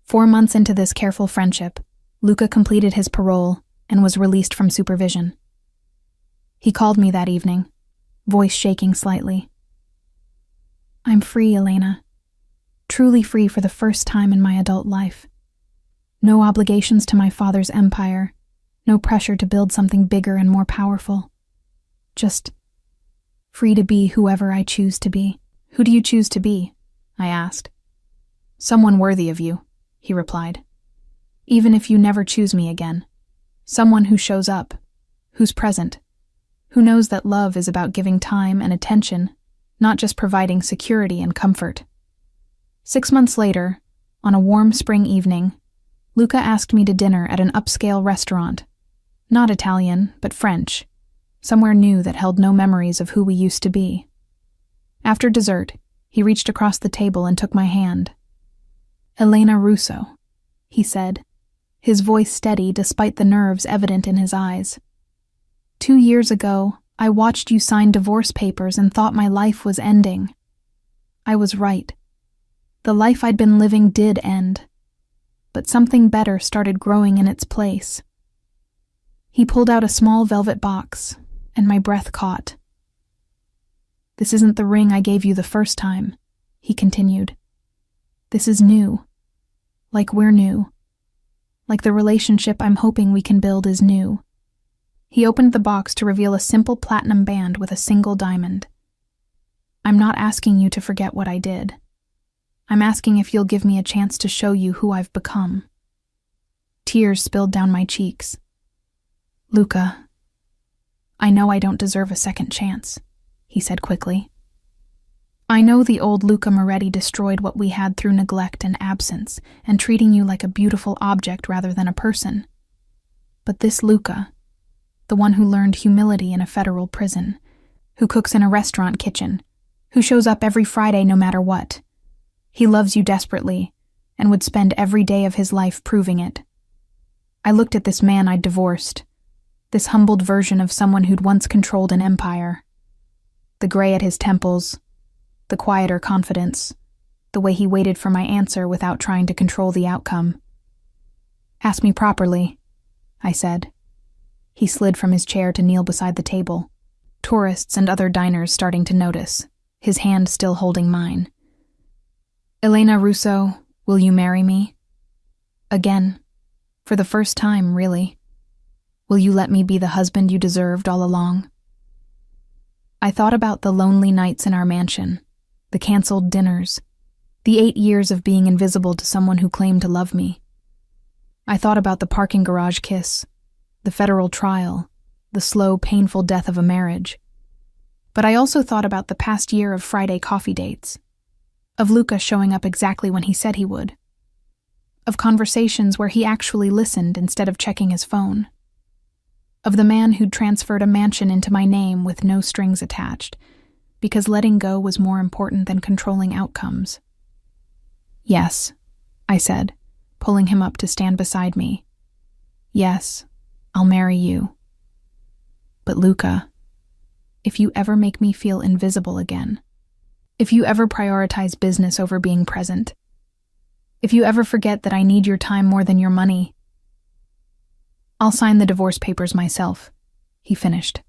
[SPEAKER 1] 4 months into this careful friendship, Luca completed his parole and was released from supervision. He called me that evening, voice shaking slightly. "I'm free, Elena. Truly free for the first time in my adult life. No obligations to my father's empire, no pressure to build something bigger and more powerful. Just free to be whoever I choose to be." "Who do you choose to be?" I asked. "Someone worthy of you," he replied. "Even if you never choose me again. Someone who shows up, who's present, who knows that love is about giving time and attention, not just providing security and comfort." 6 months later, on a warm spring evening, Luca asked me to dinner at an upscale restaurant. Not Italian, but French, somewhere new that held no memories of who we used to be. After dessert, he reached across the table and took my hand. "Elena Russo," he said, his voice steady despite the nerves evident in his eyes. "2 years ago, I watched you sign divorce papers and thought my life was ending. I was right. The life I'd been living did end. But something better started growing in its place." He pulled out a small velvet box, and my breath caught. "This isn't the ring I gave you the first time," he continued. "This is new. Like we're new. Like the relationship I'm hoping we can build is new." He opened the box to reveal a simple platinum band with a single diamond. "I'm not asking you to forget what I did. I'm asking if you'll give me a chance to show you who I've become." Tears spilled down my cheeks. "Luca, I know I don't deserve a second chance," he said quickly. "I know the old Luca Moretti destroyed what we had through neglect and absence, and treating you like a beautiful object rather than a person. But this Luca, the one who learned humility in a federal prison, who cooks in a restaurant kitchen, who shows up every Friday no matter what, he loves you desperately and would spend every day of his life proving it." I looked at this man I'd divorced, this humbled version of someone who'd once controlled an empire. The gray at his temples, the quieter confidence, the way he waited for my answer without trying to control the outcome. "Ask me properly," I said. He slid from his chair to kneel beside the table, tourists and other diners starting to notice, his hand still holding mine. "Elena Russo, will you marry me? Again, for the first time, really. Will you let me be the husband you deserved all along?" I thought about the lonely nights in our mansion, the canceled dinners, the 8 years of being invisible to someone who claimed to love me. I thought about the parking garage kiss, the federal trial, the slow, painful death of a marriage. But I also thought about the past year of Friday coffee dates, of Luca showing up exactly when he said he would, of conversations where he actually listened instead of checking his phone, of the man who'd transferred a mansion into my name with no strings attached, because letting go was more important than controlling outcomes. "Yes," I said, pulling him up to stand beside me. "Yes, I'll marry you. But Luca, if you ever make me feel invisible again, if you ever prioritize business over being present, if you ever forget that I need your time more than your money, I'll sign the divorce papers myself," he finished.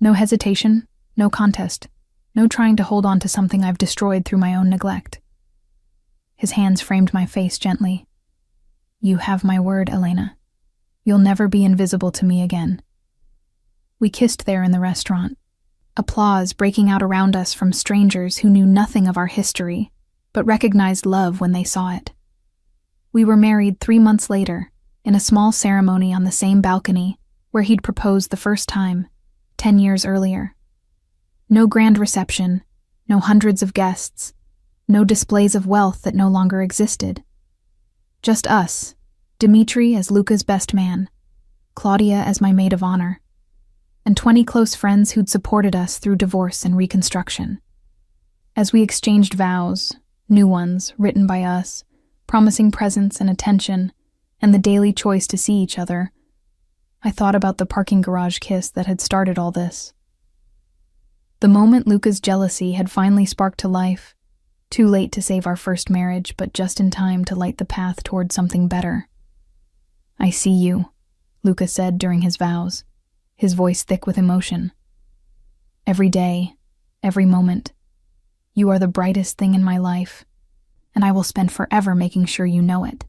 [SPEAKER 1] No hesitation, no contest, no trying to hold on to something I've destroyed through my own neglect. His hands framed my face gently. "You have my word, Elena. You'll never be invisible to me again." We kissed there in the restaurant, applause breaking out around us from strangers who knew nothing of our history, but recognized love when they saw it. We were married 3 months later, in a small ceremony on the same balcony where he'd proposed the first time, 10 years earlier. No grand reception, no hundreds of guests, no displays of wealth that no longer existed. Just us, Dmitri as Luca's best man, Claudia as my maid of honor, and 20 close friends who'd supported us through divorce and reconstruction. As we exchanged vows, new ones written by us, promising presence and attention, and the daily choice to see each other, I thought about the parking garage kiss that had started all this. The moment Luca's jealousy had finally sparked to life, too late to save our first marriage, but just in time to light the path toward something better. "I see you," Luca said during his vows, his voice thick with emotion. "Every day, every moment, you are the brightest thing in my life, and I will spend forever making sure you know it."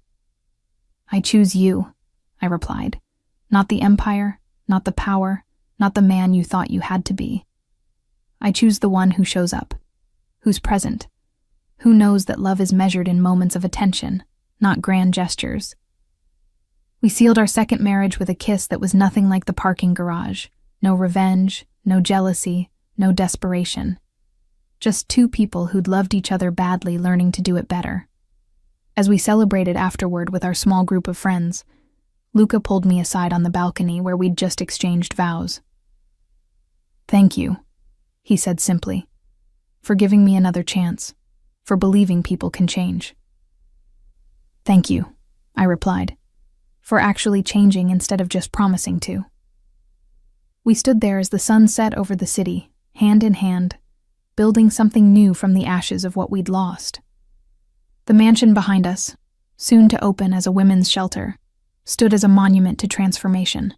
[SPEAKER 1] "I choose you," I replied. "Not the empire, not the power, not the man you thought you had to be. I choose the one who shows up, who's present, who knows that love is measured in moments of attention, not grand gestures." We sealed our second marriage with a kiss that was nothing like the parking garage. No revenge, no jealousy, no desperation. Just two people who'd loved each other badly learning to do it better. As we celebrated afterward with our small group of friends, Luca pulled me aside on the balcony where we'd just exchanged vows. "Thank you," he said simply, "for giving me another chance, for believing people can change." "Thank you," I replied, "for actually changing instead of just promising to." We stood there as the sun set over the city, hand in hand, building something new from the ashes of what we'd lost. The mansion behind us, soon to open as a women's shelter, stood as a monument to transformation.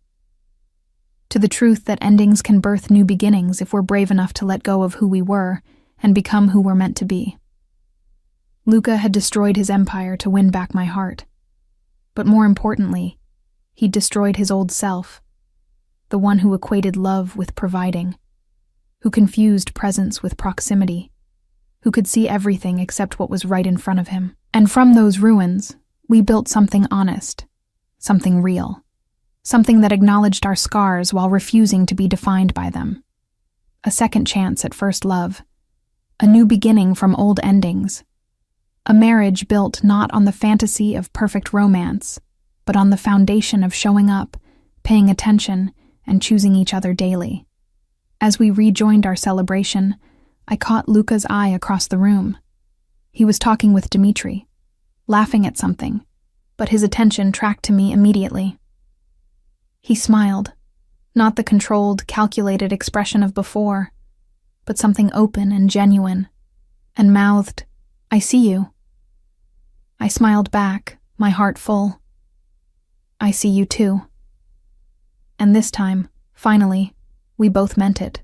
[SPEAKER 1] To the truth that endings can birth new beginnings if we're brave enough to let go of who we were and become who we're meant to be. Luca had destroyed his empire to win back my heart. But more importantly, he'd destroyed his old self, the one who equated love with providing, who confused presence with proximity, who could see everything except what was right in front of him. And from those ruins, we built something honest, something real, something that acknowledged our scars while refusing to be defined by them. A second chance at first love, a new beginning from old endings, a marriage built not on the fantasy of perfect romance, but on the foundation of showing up, paying attention, and choosing each other daily. As we rejoined our celebration, I caught Luca's eye across the room. He was talking with Dmitri, laughing at something, but his attention tracked to me immediately. He smiled, not the controlled, calculated expression of before, but something open and genuine, and mouthed, "I see you." I smiled back, my heart full. "I see you too." And this time, finally, we both meant it.